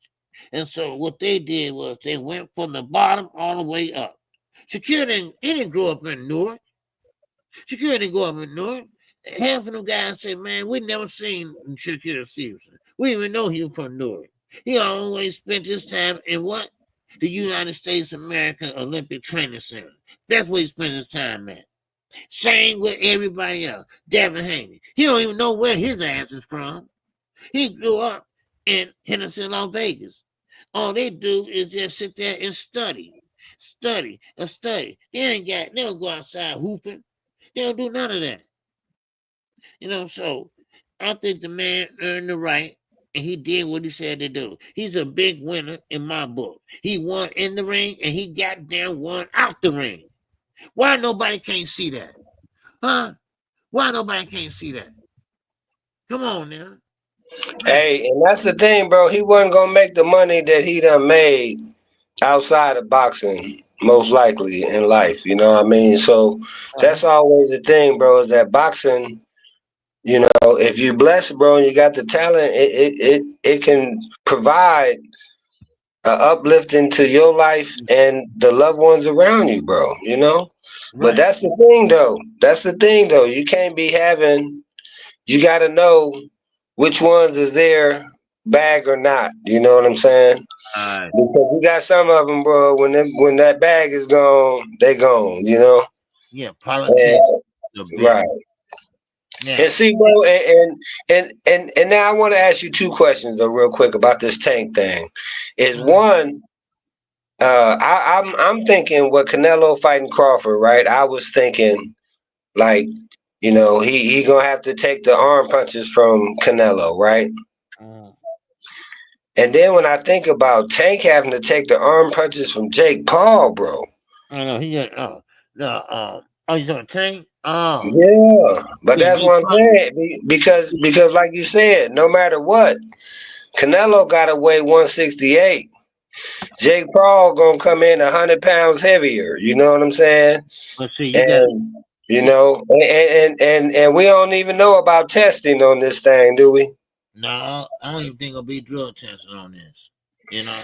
And so what they did was they went from the bottom all the way up. Shakur didn't grow up in Newark. Shakur didn't grow up in Newark. Half of them guys say, man, we never seen Shakur Stevenson. We didn't even know he was from Newark. He always spent his time in what? The United States American Olympic Training Center. That's where he spent his time at. Same with everybody else. Devin Haney. He don't even know where his ass is from. He grew up in Henderson, Las Vegas. All they do is just sit there and study. Study. They don't go outside hooping. They don't do none of that. You know, so I think the man earned the right and he did what he said to do. He's a big winner in my book. He won in the ring and he goddamn won out the ring. Why nobody can't see that? Huh? Why nobody can't see that? Come on now. Hey, and that's the thing, bro. He wasn't gonna make the money that he done made outside of boxing, most likely in life. You know what I mean? So that's always the thing, bro. Is that boxing, you know, if you blessed, bro, and you got the talent, it can provide an uplifting to your life and the loved ones around you, bro. You know, but that's the thing, though. You can't be having. You got to know which ones is their bag or not. You know what I'm saying? Because you got some of them, bro. When that bag is gone, they gone. You know? Yeah, politics. Right. Yeah. And see, bro, and now I want to ask you two questions though, real quick about this Tank thing. Is one, I'm thinking with Canelo fighting Crawford, right? I was thinking like, you know, he gonna have to take the arm punches from Canelo, right? And then when I think about Tank having to take the arm punches from Jake Paul, bro. I know he got he's on Tank. Yeah, but that's what I'm saying because like you said, no matter what, Canelo got to weigh 168. Jake Paul gonna come in 100 pounds heavier. You know what I'm saying? But see, and we don't even know about testing on this thing, do we? No, I don't even think it'll be drug testing on this. You know.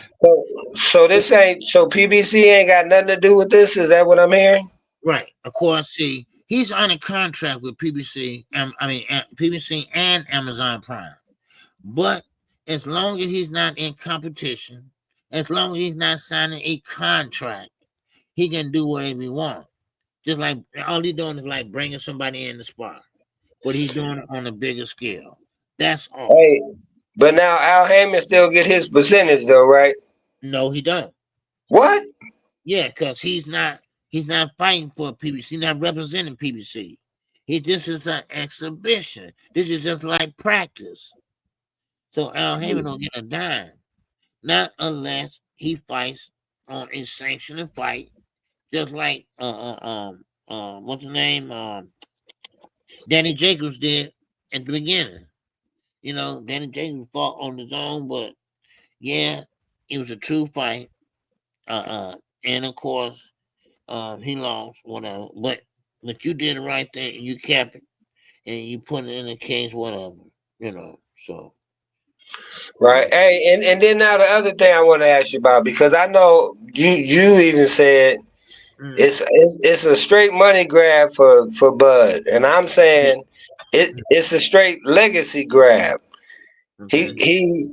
So this ain't. So PBC ain't got nothing to do with this. Is that what I'm hearing? Right. Of course. See, he's on a contract with PBC. PBC and Amazon Prime. But as long as he's not in competition, as long as he's not signing a contract, he can do whatever he wants. Just like all he's doing is like bringing somebody in the spar, but he's doing it on a bigger scale. That's all. Hey, but now Al Heyman still get his percentage though, right? No, he don't. What? Yeah, because he's not fighting for PBC. He's not representing PBC. This is an exhibition. This is just like practice. So Al Heyman don't get a dime, not unless he fights on a sanctioned fight, just like what's the name? Danny Jacobs did at the beginning. You know, Danny Jacobs fought on his own, but yeah, it was a true fight. And of course, he lost, whatever. But you did the right thing, and you kept it, and you put it in the case, whatever. You know, so. Right. Hey, and then now the other thing I want to ask you about, because I know you even said it's a straight money grab for Bud, and I'm saying it's a straight legacy grab. He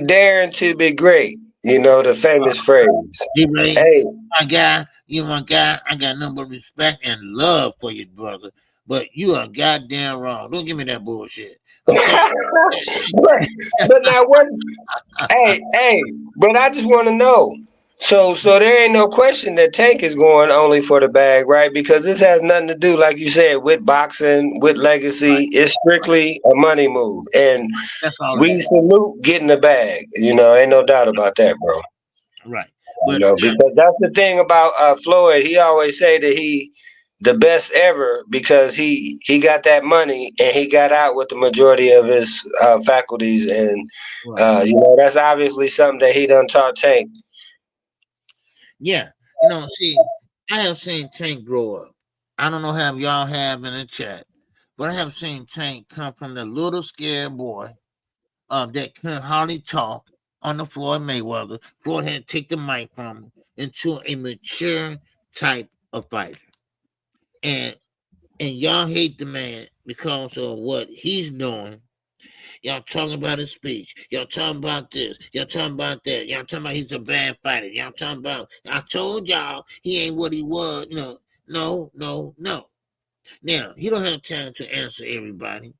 daring to be great. You know, the famous phrase. D-Ray, Hey, my guy, you my guy. I got nothing but respect and love for you, brother. But you are goddamn wrong. Don't give me that bullshit. I'm telling but now what? Hey, but I just want to know. So there ain't no question that Tank is going only for the bag, right? Because this has nothing to do, like you said, with boxing, with legacy. It's strictly a money move, and that's all it we is. salute getting the bag. You know, ain't no doubt about that, bro. Right. You But know, because that's the thing about Floyd. He always say that he the best ever because he got that money and he got out with the majority of his faculties, and right. you know that's obviously something that he done taught Tank. Yeah. See, I have seen Tank grow up. I don't know how y'all have in the chat, but I have seen Tank come from the little scared boy that couldn't hardly talk on the floor of Mayweather. Floyd had to take the mic from him into a mature type of fighter. And y'all hate the man because of what he's doing. Y'all talking about his speech. Y'all talking about this. Y'all talking about that. Y'all talking about he's a bad fighter. Y'all talking about I told y'all he ain't what he was. No. Now, he don't have time to answer everybody.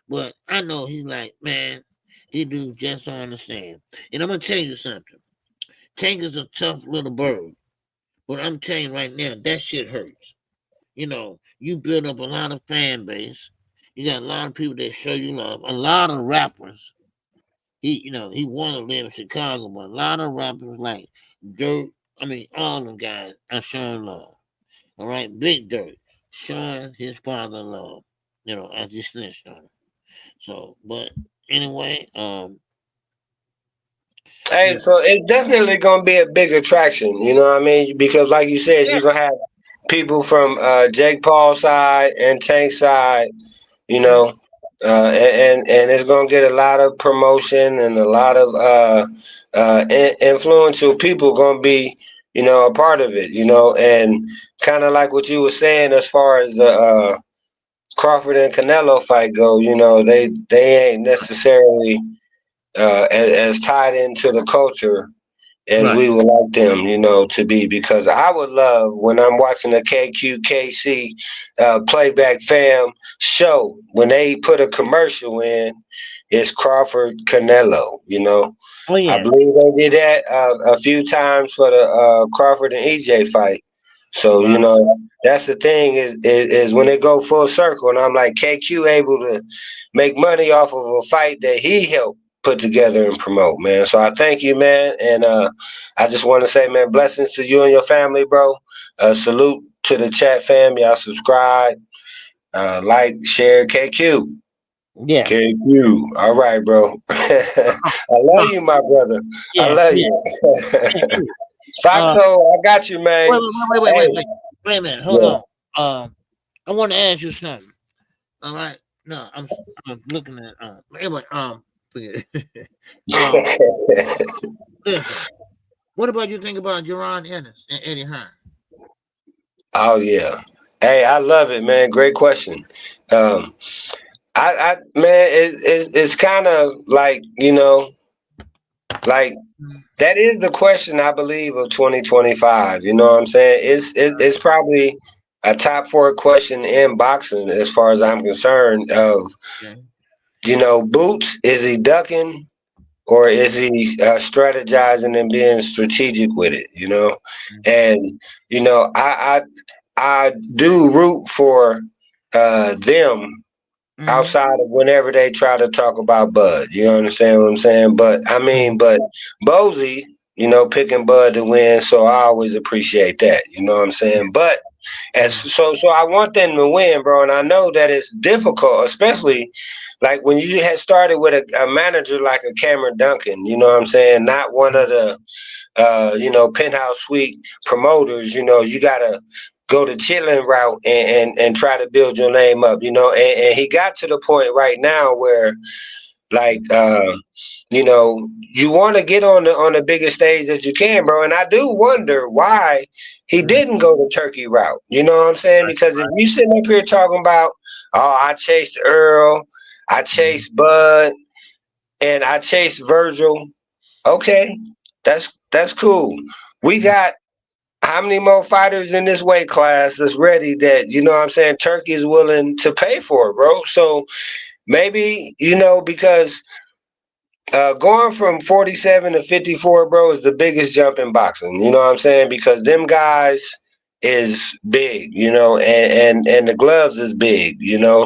But I know he's like, man, these dudes just don't understand. And I'm gonna tell you something. Tank is a tough little bird. But I'm telling you right now, that shit hurts. You build up a lot of fan base. You got a lot of people that show you love. A lot of rappers. He want to live in Chicago, but a lot of rappers like Dirt. I mean, all them guys are showing love. All right, Big Dirt showing his father love. As he snitched on him. So, but anyway, Hey, so it's definitely gonna be a big attraction. You know what I mean? Because like you said, yeah, you're gonna have people from Jake Paul's side and Tank's side. You mhm, know, and it's gonna get a lot of promotion and a lot of influential people gonna be, a part of it. And kind of like what you were saying as far as the Crawford and Canelo fight go. They ain't necessarily as tied into the culture as right. we would like them, to be, because I would love when I'm watching the KQKC Playback Fam show, when they put a commercial in, it's Crawford Canelo, Oh I yeah, believe they did that a few times for the Crawford and EJ fight. So, right. that's the thing is when they go full circle, and I'm like, KQ able to make money off of a fight that he helped put together and promote, man. So I thank you, man. And I just want to say, man, blessings to you and your family, bro. Salute to the chat fam. Y'all subscribe, like, share, KQ. Yeah, KQ. All right, bro. I love you, my brother. I yeah, love yeah. you. Yeah. Uh, Foxhole, I got you, man. Hey, wait a minute. Hold yeah. on. I want to ask you something. All right. No, I'm looking at anyway, forget it. um listen, what about you think about Jaron Ennis and Eddie Hearn? Oh yeah. Hey, I love it, man. Great question. Um, man, it's kind of like, like that is the question, I believe, of 2025. You know what I'm saying? It's probably a top four question in boxing as far as I'm concerned. Of Okay. Boots, is he ducking or is he strategizing and being strategic with it? And I do root for them Mm-hmm. outside of whenever they try to talk about Bud. You understand what I'm saying? But I mean, but Bozy, picking Bud to win, so I always appreciate that. You know what I'm saying? But so I want them to win, bro, and I know that it's difficult, especially like when you had started with a manager like a Cameron Duncan. You know what I'm saying? Not one of the penthouse suite promoters. You gotta go the chilling route and try to build your name up. And he got to the point right now where like you want to get on the biggest stage that you can, bro. And I do wonder why he didn't go the Turkey route. You know what I'm saying? Because if you sitting up here talking about, oh, I chased Earl, I chased Bud, and I chased Virgil, okay. That's cool. We got how many more fighters in this weight class that's ready that, you know what I'm saying, Turkey is willing to pay for, bro? So maybe, because going from 47 to 54, bro, is the biggest jump in boxing. You know what I'm saying? Because them guys is big, and the gloves is big,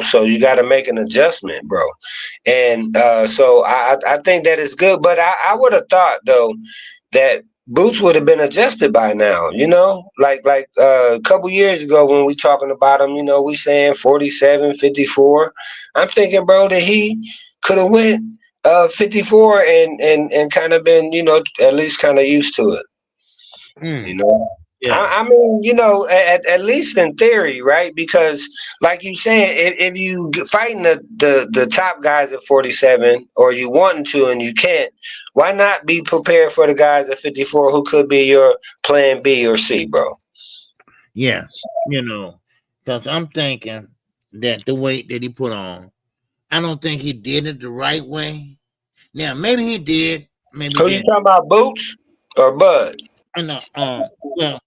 so you got to make an adjustment, bro. And so I think that is good. But I would have thought, though, that boots would have been adjusted by now, like a couple years ago when we talking about him, we saying 47, 54. I'm thinking, bro, that he could have went 54 and kind of been, at least kind of used to it, you know. Yeah. I mean, at least in theory, right? Because, like you said, if you fighting the top guys at 47, or you wanting to and you can't, why not be prepared for the guys at 54 who could be your plan B or C, bro? Yeah. Because I'm thinking that the weight that he put on, I don't think he did it the right way. Now, maybe he did. Maybe Who he you didn't. talking about, Boots or Bud? I know. Well,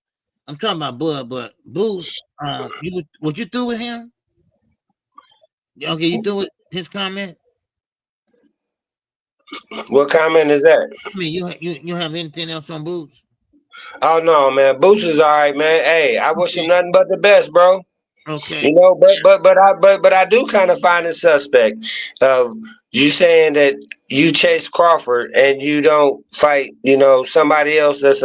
I'm talking about Bud, but Boots, you through with him? Okay, you through with his comment? What comment is that? I mean, you have anything else on Boots? Oh no, man, Boots is all right, man. Hey, I wish him Okay. nothing but the best, bro. Okay. But I do kind of find it suspect of you saying that you chase Crawford and you don't fight, somebody else that's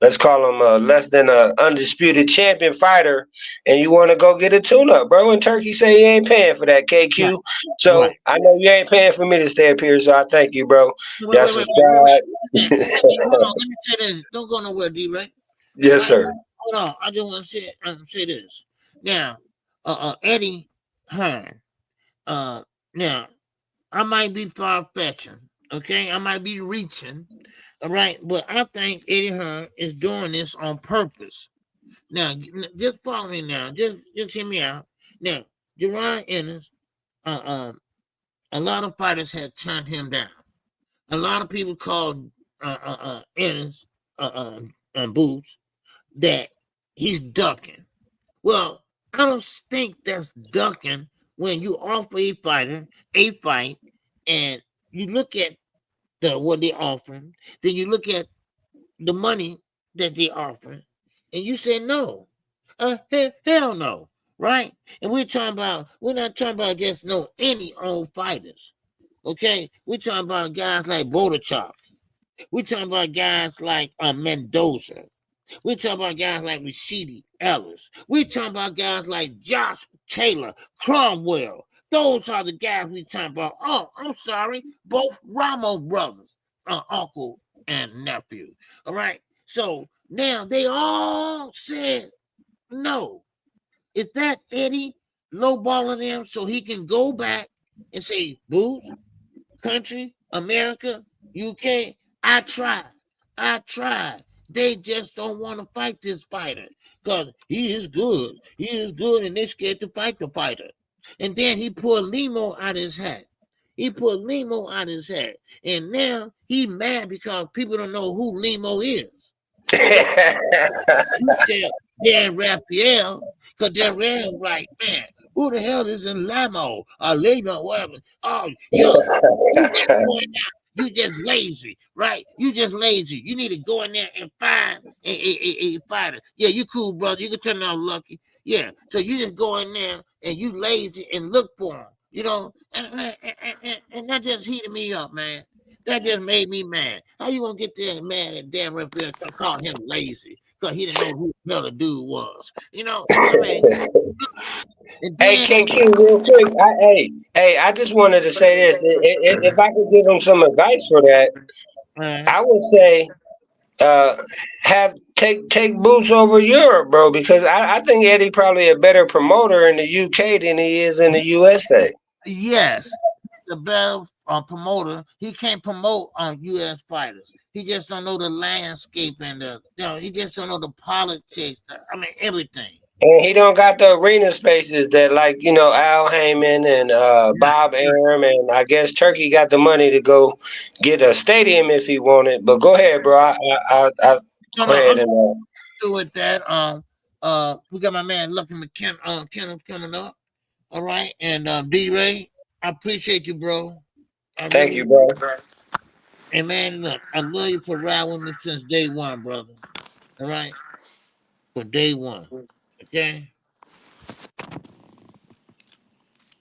let's call him a less than a undisputed champion fighter, and you want to go get a tune-up, bro. And Turkey say he ain't paying for that, Right. KQ. Right. So I know you ain't paying for me to stay up here, so I thank you, bro. Wait, Y'all wait, wait, wait, wait, subscribe. wait. Hold on. Let me say this. Don't go nowhere, D. Right? Yes, Right. sir. Hold on. I just want to say this. Now, Eddie Hearn. Now, I might be far fetching. Okay, I might be reaching. All right, but I think Eddie Hearn is doing this on purpose. Now, just follow me now. Just hear me out. Now, Jaron Ennis, a lot of fighters had turned him down. A lot of people called Ennis Boots that he's ducking. Well, I don't think that's ducking when you offer a fighter a fight and you look at what they're offering, then you look at the money that they're offering, and you say no. Hell no, right? And we're not talking about just any old fighters. Okay, we're talking about guys like Chop. We're talking about guys like Mendoza. We're talking about guys like Rashidi Ellis. We're talking about guys like Josh Taylor, Cromwell. Those are the guys we talking about. Oh, I'm sorry, both Ramos brothers, uncle and nephew. All right. So now they all said no. Is that Eddie lowballing them so he can go back and say, Boots, country, America, UK, I tried. They just don't want to fight this fighter because he is good. He is good, and they're scared to fight the fighter. And then he pulled Limo out his hat. And now he mad because people don't know who Limo is. You tell Dan Raphael, because Dan Raphael's like, man, who the hell is in Lamo or Limo, whatever? Oh, you just lazy, right? You just lazy. You need to go in there and find a fighter. Yeah, you cool, brother. You can turn out lucky. Yeah, so you just go in there and you lazy and look for him, and that just heated me up, man. That just made me mad. How you gonna get there mad at Dan Raphael and call him lazy because he didn't know who the hell the dude was? I mean, and Hey, then KQ, real quick. I just wanted to say this. If I could give him some advice for that, I would say have take Boots over Europe, bro, because I think Eddie probably a better promoter in the UK than he is in the USA. yes, the better promoter. He can't promote U.S. fighters. He just don't know the landscape and he just don't know the politics. I mean everything. And he don't got the arena spaces that, like, Al Heyman and Bob Arum, and I guess Turkey got the money to go get a stadium if he wanted. But go ahead, bro. I No, go no, ahead I'm and through with that. We got my man Lucky McKenna coming up. All right, and D-Ray, I appreciate you, bro. I thank really, you, bro. and man, look, I love you for riding with me since day one, brother. All right, for day one. Okay.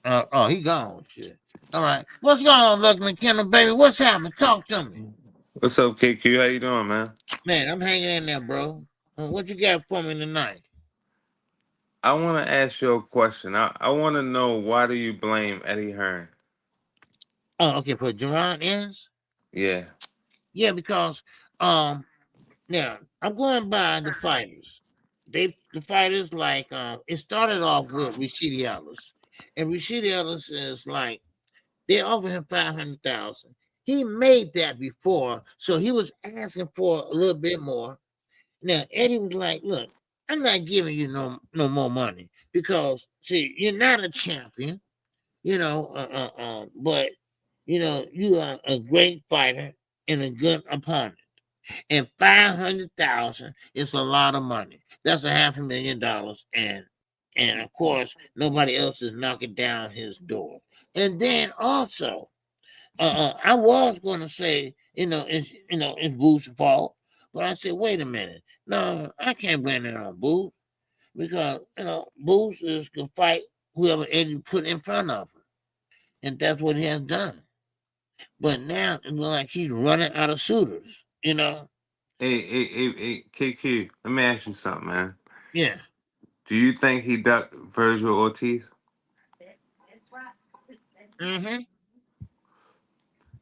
Oh, he gone. Shit. All right. What's going on, Lucky McKenna, baby? What's happening? Talk to me. What's up, KQ? How you doing, man? Man, I'm hanging in there, bro. What you got for me tonight? I want to ask you a question. I want to know, why do you blame Eddie Hearn? Oh, okay, for Jaron Ennis? Yeah. Yeah, because now I'm going by the fighters. The fighters like it started off with Rashidi Ellis. And Rashidi Ellis is like they offered him 500,000. He made that before, so he was asking for a little bit more. Now Eddie was like, "Look, I'm not giving you no more money because see, you're not a champion, but you are a great fighter and a good opponent. And 500,000 is a lot of money. That's $500,000, and of course nobody else is knocking down his door. And then also, I was going to say, it's Booth's fault, but I said, wait a minute, no, I can't blame it on Booth because Booth is gonna fight whoever Eddie put in front of him, and that's what he has done. But now it looks like he's running out of suitors. Hey, KQ. Let me ask you something, man. Yeah. Do you think he ducked Virgil Ortiz? Mm-hmm.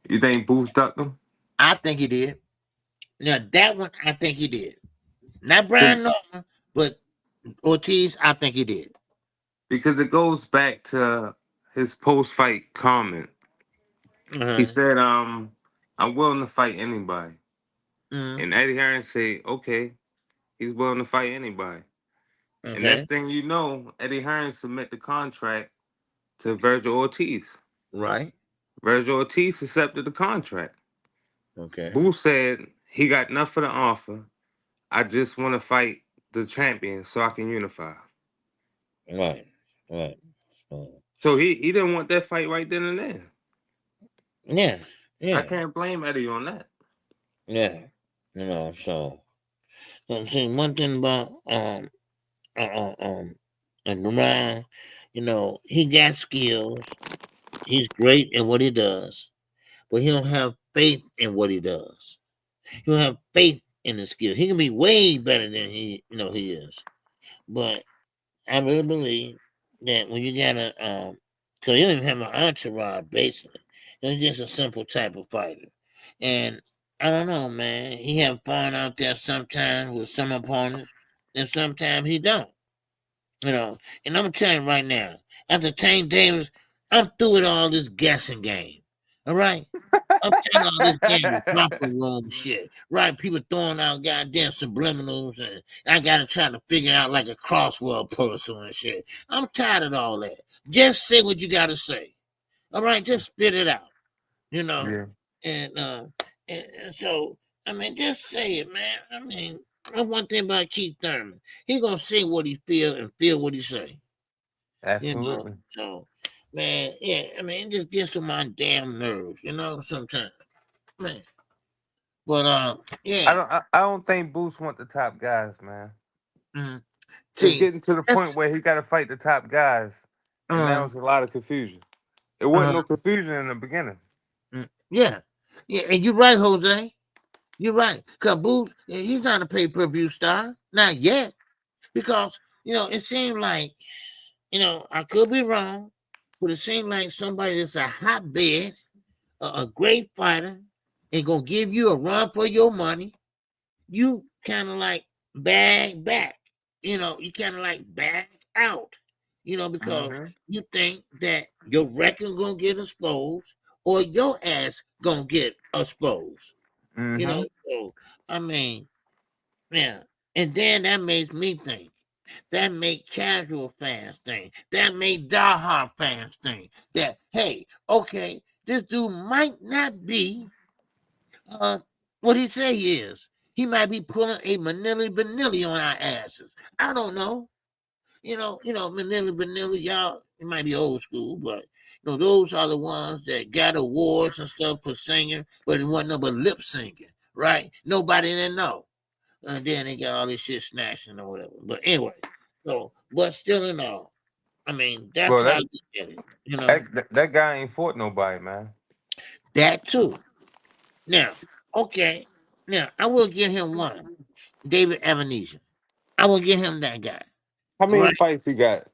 You think Booth ducked him? I think he did. Now that one, I think he did. Not 'Cause- Brian Norman, but Ortiz, I think he did. Because it goes back to his post-fight comment. He Uh-huh. said, I'm willing to fight anybody. Mm-hmm. And Eddie Hearn said, okay, he's willing to fight anybody. And next Okay. thing you know, Eddie Hearn submit the contract to Virgil Ortiz. Right. Virgil Ortiz accepted the contract. Okay. Boo said he got nothing to offer. I just want to fight the champion so I can unify. Right. Right. So he didn't want that fight right then and there. Yeah. I Yeah. can't blame Eddie on that. Yeah. So see one thing about and Ryan, he got skills. He's great at what he does, but he don't have faith in what he does. He don't have faith in his skills. He can be way better than he is. But I really believe that when you got because you don't even have an entourage, basically. He's just a simple type of fighter. And I don't know, man. He have fun out there sometimes with some opponents, and sometimes he don't. And I'm telling you right now, after Tank Davis, I'm through with all this guessing game. All right? I'm telling all this game is locker room shit. Right? People throwing out goddamn subliminals, and I gotta try to figure it out like a crossword puzzle and shit. I'm tired of all that. Just say what you gotta say. All right, just spit it out. You know, Yeah. and so I mean, just say it, man. I mean, that's one thing about Keith Thurman. He gonna say what he feel and feel what he say. Absolutely. So man, yeah, I mean, it just gets on my damn nerves, sometimes, man. But yeah. I don't think Booth want the top guys, man. Mhm. It's See, getting to the point that's where he got to fight the top guys, and now uh it's a lot of confusion. It wasn't uh no confusion in the beginning. yeah, yeah, and you're right, Jose. You're right. Cause Booth, he's not a pay-per-view star, not yet, because it seemed like I could be wrong, but it seemed like somebody that's a hotbed, a great fighter, and gonna give you a run for your money. You kind of like bag back, you kind of like back out, because Mm-hmm. you think that your record gonna get exposed or your ass gonna get exposed, Mm-hmm. so I mean, yeah. And then that makes me think. That make casual fans think. That make diehard fans think that, hey, okay, this dude might not be what he say he is. He might be pulling a Manili Vanilli on our asses. I don't know. Manili Vanilli, y'all, it might be old school, but those are the ones that got awards and stuff for singing, but it wasn't no but lip singing, right? Nobody didn't know. And then they got all this shit snatching or whatever. But anyway, but still in all, I mean, that's Well, how that you get it, that guy ain't fought nobody, man. that too. Now, okay, now I will give him one, David Evanesia. I will give him that guy. How many Right? fights he got?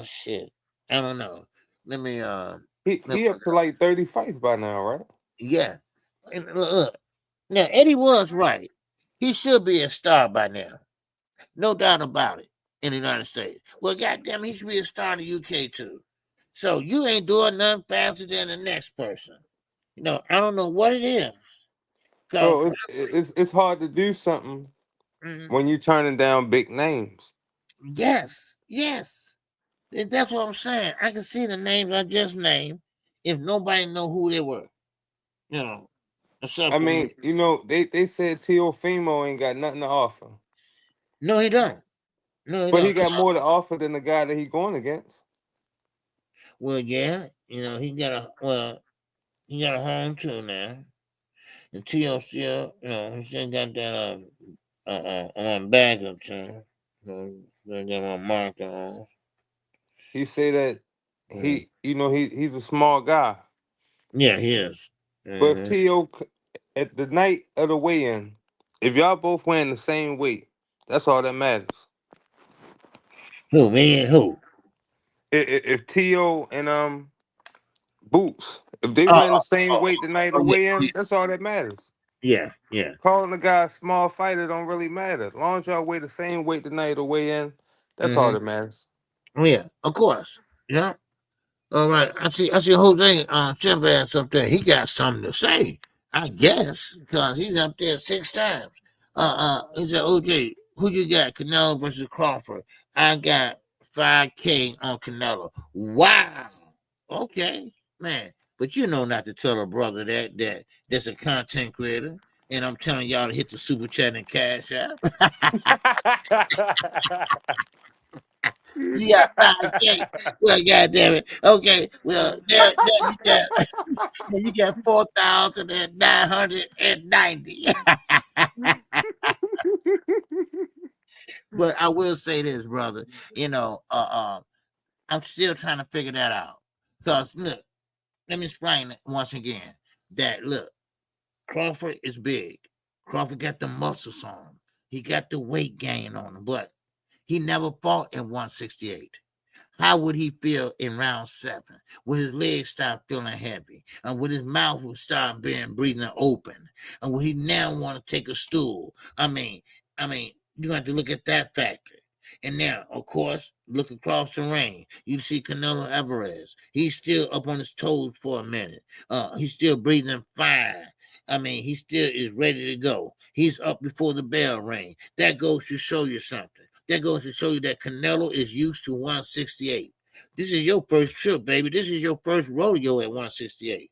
Shit. I don't know. Let me He up to like 30 fights by now, right? yeah. And look, now Eddie was right. He should be a star by now. No doubt about it in the United States. Well, goddamn, he should be a star in the UK too. So you ain't doing nothing faster than the next person. I don't know what it is. Bro, it's hard to do something when you're turning down big names. Yes. And that's what I'm saying. I can see the names I just named if nobody know who they were. I mean, they said Teofimo ain't got nothing to offer. No, he don't. No, he But he don't. got more to offer than the guy that he going against. Well, yeah, he got a home too now. And Tio still, he still got that on bag up too. They got my marker on. He say that he's a small guy. Yeah, he is. But if Tio at the night of the weigh-in, if y'all both wearing the same weight, that's all that matters. Who, me and who? If Tio and Boots, if they Oh, wearing the same weight the night of the weigh-in, that's all that matters. yeah. Calling the guy a small fighter don't really matter. As long as y'all weigh the same weight the night of the weigh-in, that's all that matters. Yeah, of course. Yeah. All right. I see Jose Chavez up there. He got something to say, I guess, because he's up there 6 times. He said, OJ, who you got? Canelo versus Crawford. I got 5K on Canelo. Wow. Okay, man. But not to tell a brother that's a content creator. And I'm telling y'all to hit the super chat and cash out. You got 5K. Well, goddamn it. Okay. Well, there you got 4,990. But I will say this, brother. I'm still trying to figure that out. Because look, let me explain it once again. That look, Crawford is big. Crawford got the muscles on him. He got the weight gain on him, but he never fought at 168. How would he feel in round 7 when his legs start feeling heavy and when his mouth will start breathing open and when he now want to take a stool? I mean, you have to look at that factor. And now, of course, look across the ring. You see Canelo Alvarez. He's still up on his toes for a minute. He's still breathing fire. He still is ready to go. He's up before the bell ring. That goes to show you something. That goes to show you that Canelo is used to 168. This is your first trip, baby. This is your first rodeo at 168.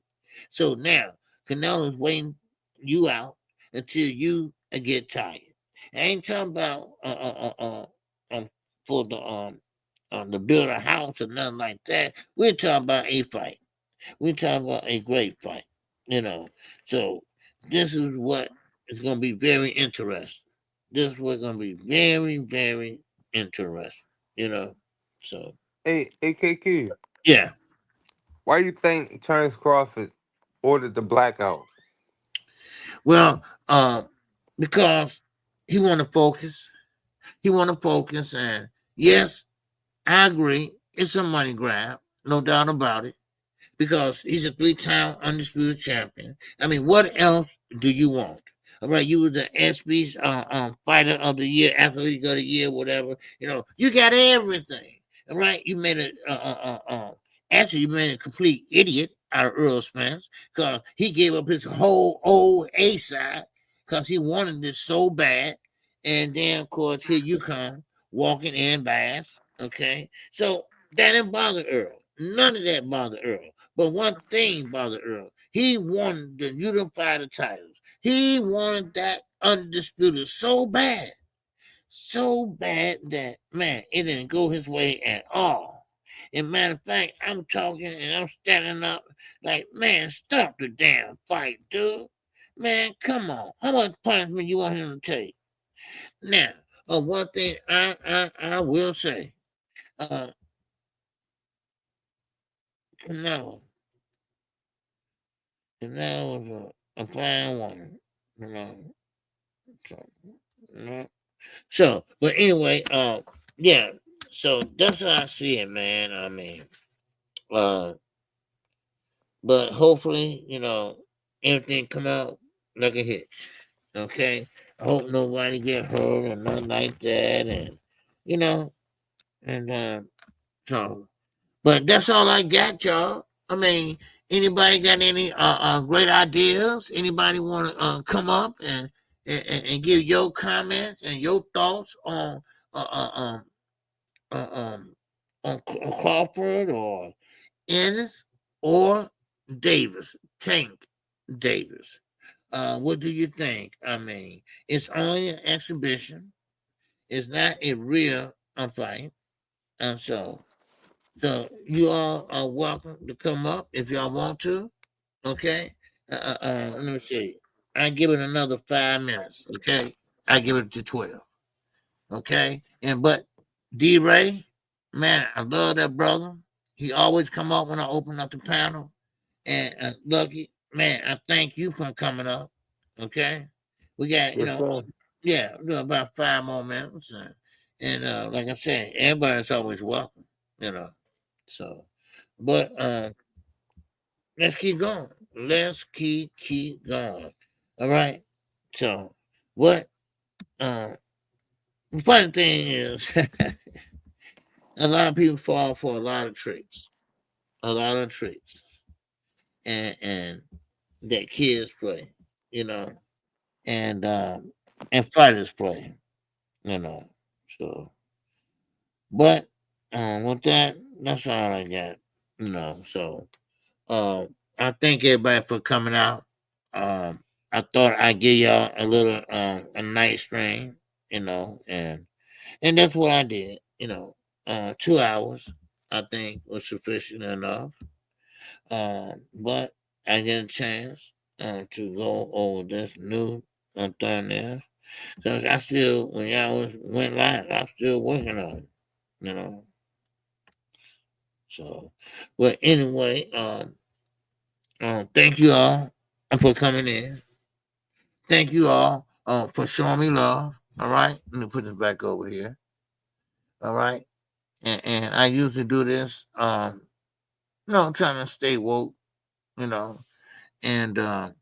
So now, Canelo's waiting you out until you get tired. I ain't talking about for the build a house or nothing like that. We're talking about a fight. We're talking about a great fight. So this is what is going to be very interesting. This is what's going to be very, very interesting. So Hey, KQ, yeah. why you think Terence Crawford ordered the blackout? Well, because he want to focus. He want to focus, and yes, I agree. It's a money grab, no doubt about it. Because he's a 3-time undisputed champion. What else do you want? All right, you was the ESPY's fighter of the year, athlete of the year, whatever. You got everything. All right, you made actually you made a complete idiot out of Earl Spence because he gave up his whole old A side because he wanted this so bad. And then, of course, here you come walking in bass. Okay. So that didn't bother Earl. None of that bothered Earl. But one thing bothered Earl. He wanted to unify the titles. He wanted that undisputed so bad that, man, it didn't go his way at all. As a matter of fact, I'm talking and I'm standing up like, man, stop the damn fight, dude. Man, come on. How much punishment you want him to take? Now, one thing I will say, Canelo was a fine woman, you know. So, you know. So, but anyway, yeah. So that's how I see it, man. I mean, but hopefully, everything come out like a hitch. Okay. I hope nobody get hurt or nothing like that, and you know, and so. But that's all I got, y'all. I mean, anybody got any great ideas? Anybody want to come up and give your comments and your thoughts uh, uh, um, on Crawford or Ennis or Davis, Tank Davis? What do you think? I mean, it's only an exhibition. It's not a real fight, and so you all are welcome to come up if y'all want to. Okay. Let me see. I give it another 5 minutes. Okay. I give it to 12. Okay. But D-Ray, man, I love that brother. He always come up when I open up the panel. And Lucky, man, I thank you for coming up. Okay. We got, Yes, sir. yeah, we got about 5 more minutes. And like I said, everybody's always welcome, So, but let's keep going. Let's keep going. All right. So, what? The funny thing is, a lot of people fall for a lot of tricks, and that kids play, you know, and fighters play, you know. So, but with that, that's all I got, So, I thank everybody for coming out. I thought I'd give y'all a little a night stream, and that's what I did. 2 hours I think was sufficient enough. But I get a chance to go over this new thumbnail because I still, when y'all went live, I'm still working on it. You know. So, but anyway, thank you all for coming in. Thank you all for showing me love. All right. Let me put this back over here. All right. And I usually do this, trying to stay woke, and trying to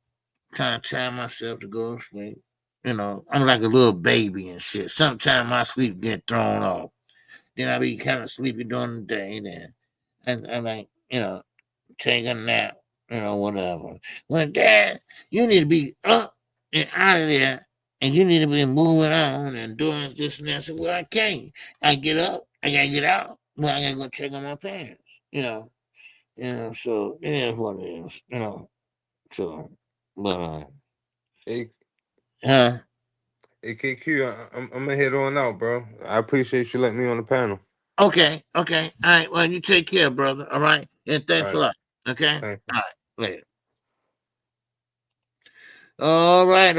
time myself to go to sleep. I'm like a little baby and shit. Sometimes my sleep get thrown off. Then I be kind of sleepy during the day. Then and I'm like, take a nap, whatever. Well, Dad, you need to be up and out of there, and you need to be moving on and doing this and that. So, well, I can't. I get up, I gotta get out. Well, I gotta go check on my parents. So it is what it is. So, but Hey, huh? hey KQ, I'm gonna head on out, bro. I appreciate you letting me on the panel. Okay. All right. Well, you take care, brother. All right, and thanks a lot. Okay. Thank you. All right. Later. All right.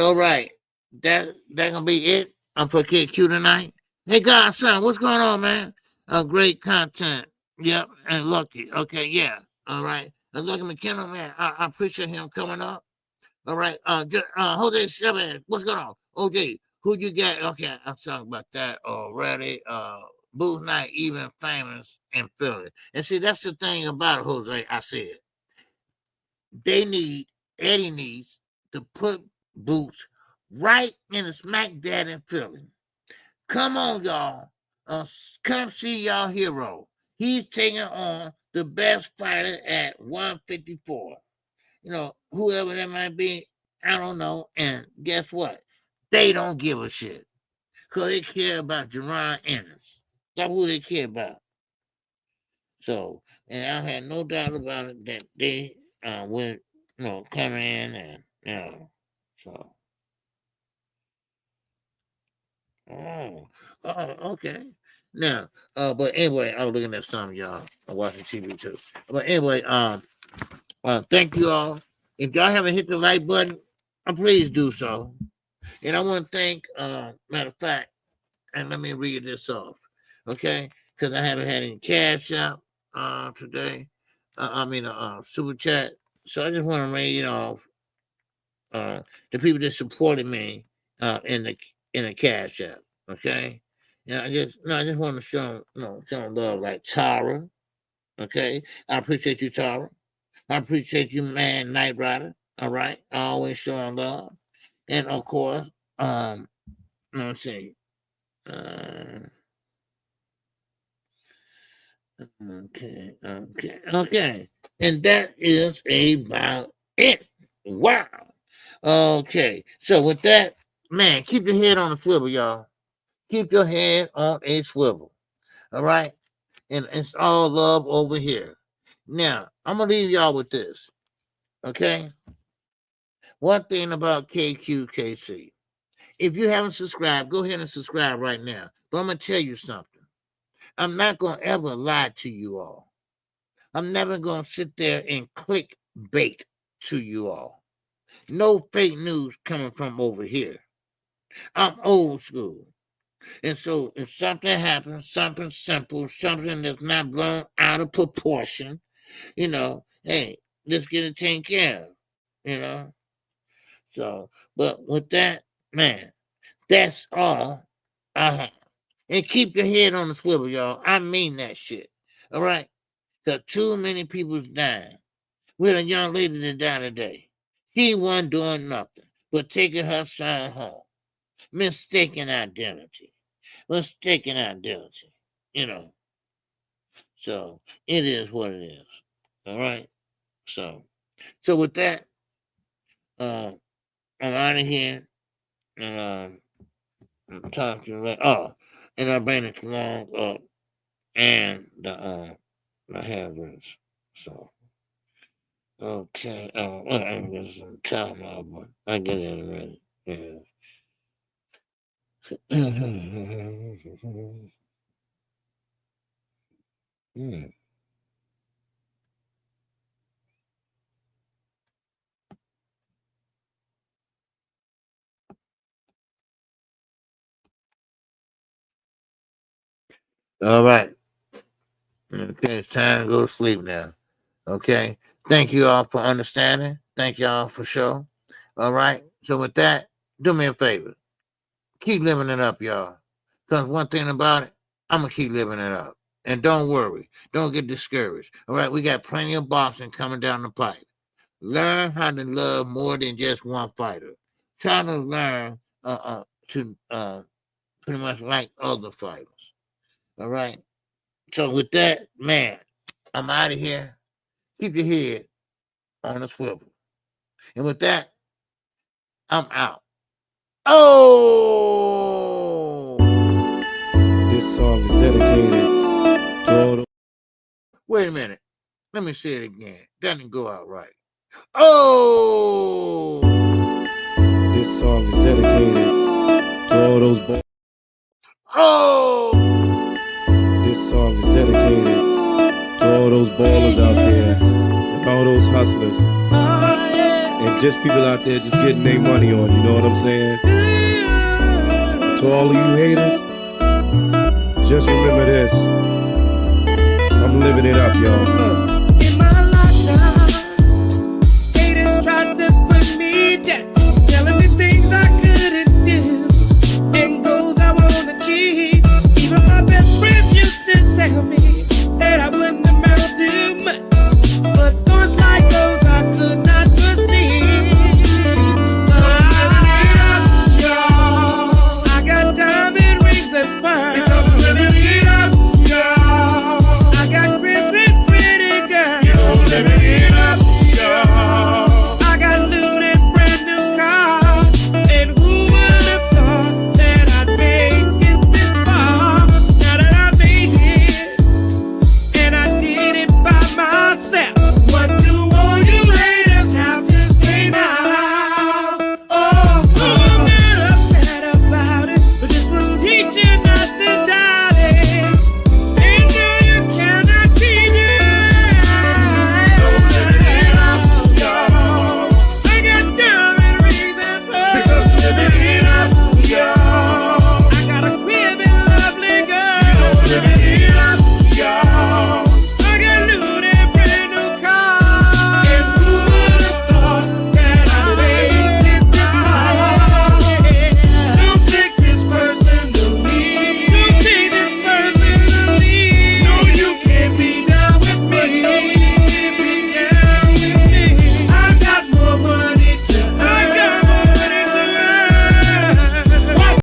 That gonna be it. I'm for KQ tonight. Hey, godson, what's going on, man? Great content. Yep, and Lucky. Okay, yeah. All right. And Lucky McKenna, man, I appreciate him coming up. All right. Jose Chavez, what's going on? OJ, who you got? Okay, I'm talking about that already. Booth not even famous in Philly. And see, that's the thing about it, Jose. I said Eddie needs to put Boots right in the smack dab in Philly. Come on, y'all. Come see y'all hero. He's taking on the best fighter at 154. Whoever that might be, I don't know. And guess what? They don't give a shit. Because they care about Jaron Ennis. That's who they care about. So, and I had no doubt about it that they would, come in and, so. Oh, okay. Now, but anyway, I was looking at some y'all. I'm watching TV too. But anyway, thank you all. If y'all haven't hit the like button, please do so. And I want to thank, matter of fact, and let me read this off, okay? Because I haven't had any cash out today. Super chat. So I just want to read off the people that supported me in the cash app, okay? And I just want to show some love, like Tara, okay? I appreciate you, Tara. I appreciate you, man, Knight Rider. All right, always showing love, and of course, let's see, okay, and that is about it. Wow. Okay, so with that, man, keep your head on the swivel, y'all. Keep your head on a swivel. All right, and it's all love over here. Now, I'm gonna leave y'all with this. Okay. One thing about KQKC. If you haven't subscribed, go ahead and subscribe right now. But I'm going to tell you something. I'm not going to ever lie to you all. I'm never going to sit there and click bait to you all. No fake news coming from over here. I'm old school. And so if something happens, something simple, something that's not blown out of proportion, hey, let's get it taken care of, So, but with that, man, that's all I have. And keep your head on the swivel, y'all. I mean that shit. All right? Because too many people's dying. We had a young lady that died today. She wasn't doing nothing but taking her son home. Mistaken identity. So it is what it is. All right? So with that, I'm out of here. And I'm talking about, and I bring the cologne up and the handlers. So okay. I'm just telling my boy. I get it already. Yeah. All right. Okay, it's time to go to sleep now. Okay. Thank you all for understanding. Thank y'all for sure. All right. So with that, do me a favor. Keep living it up, y'all. Because one thing about it, I'm going to keep living it up. And don't worry. Don't get discouraged. All right. We got plenty of boxing coming down the pipe. Learn how to love more than just one fighter. Try to learn to pretty much like other fighters. All right. So with that, man, I'm out of here. Keep your head on the swivel. And with that, I'm out. Oh! This song is dedicated to all the... Wait a minute. Let me say it again. Doesn't go out right. Oh! This song is dedicated to all those... Oh! This song is dedicated to all those ballers out there and all those hustlers and just people out there just getting their money on, you know what I'm saying? To all of you haters, just remember this. I'm living it up, y'all.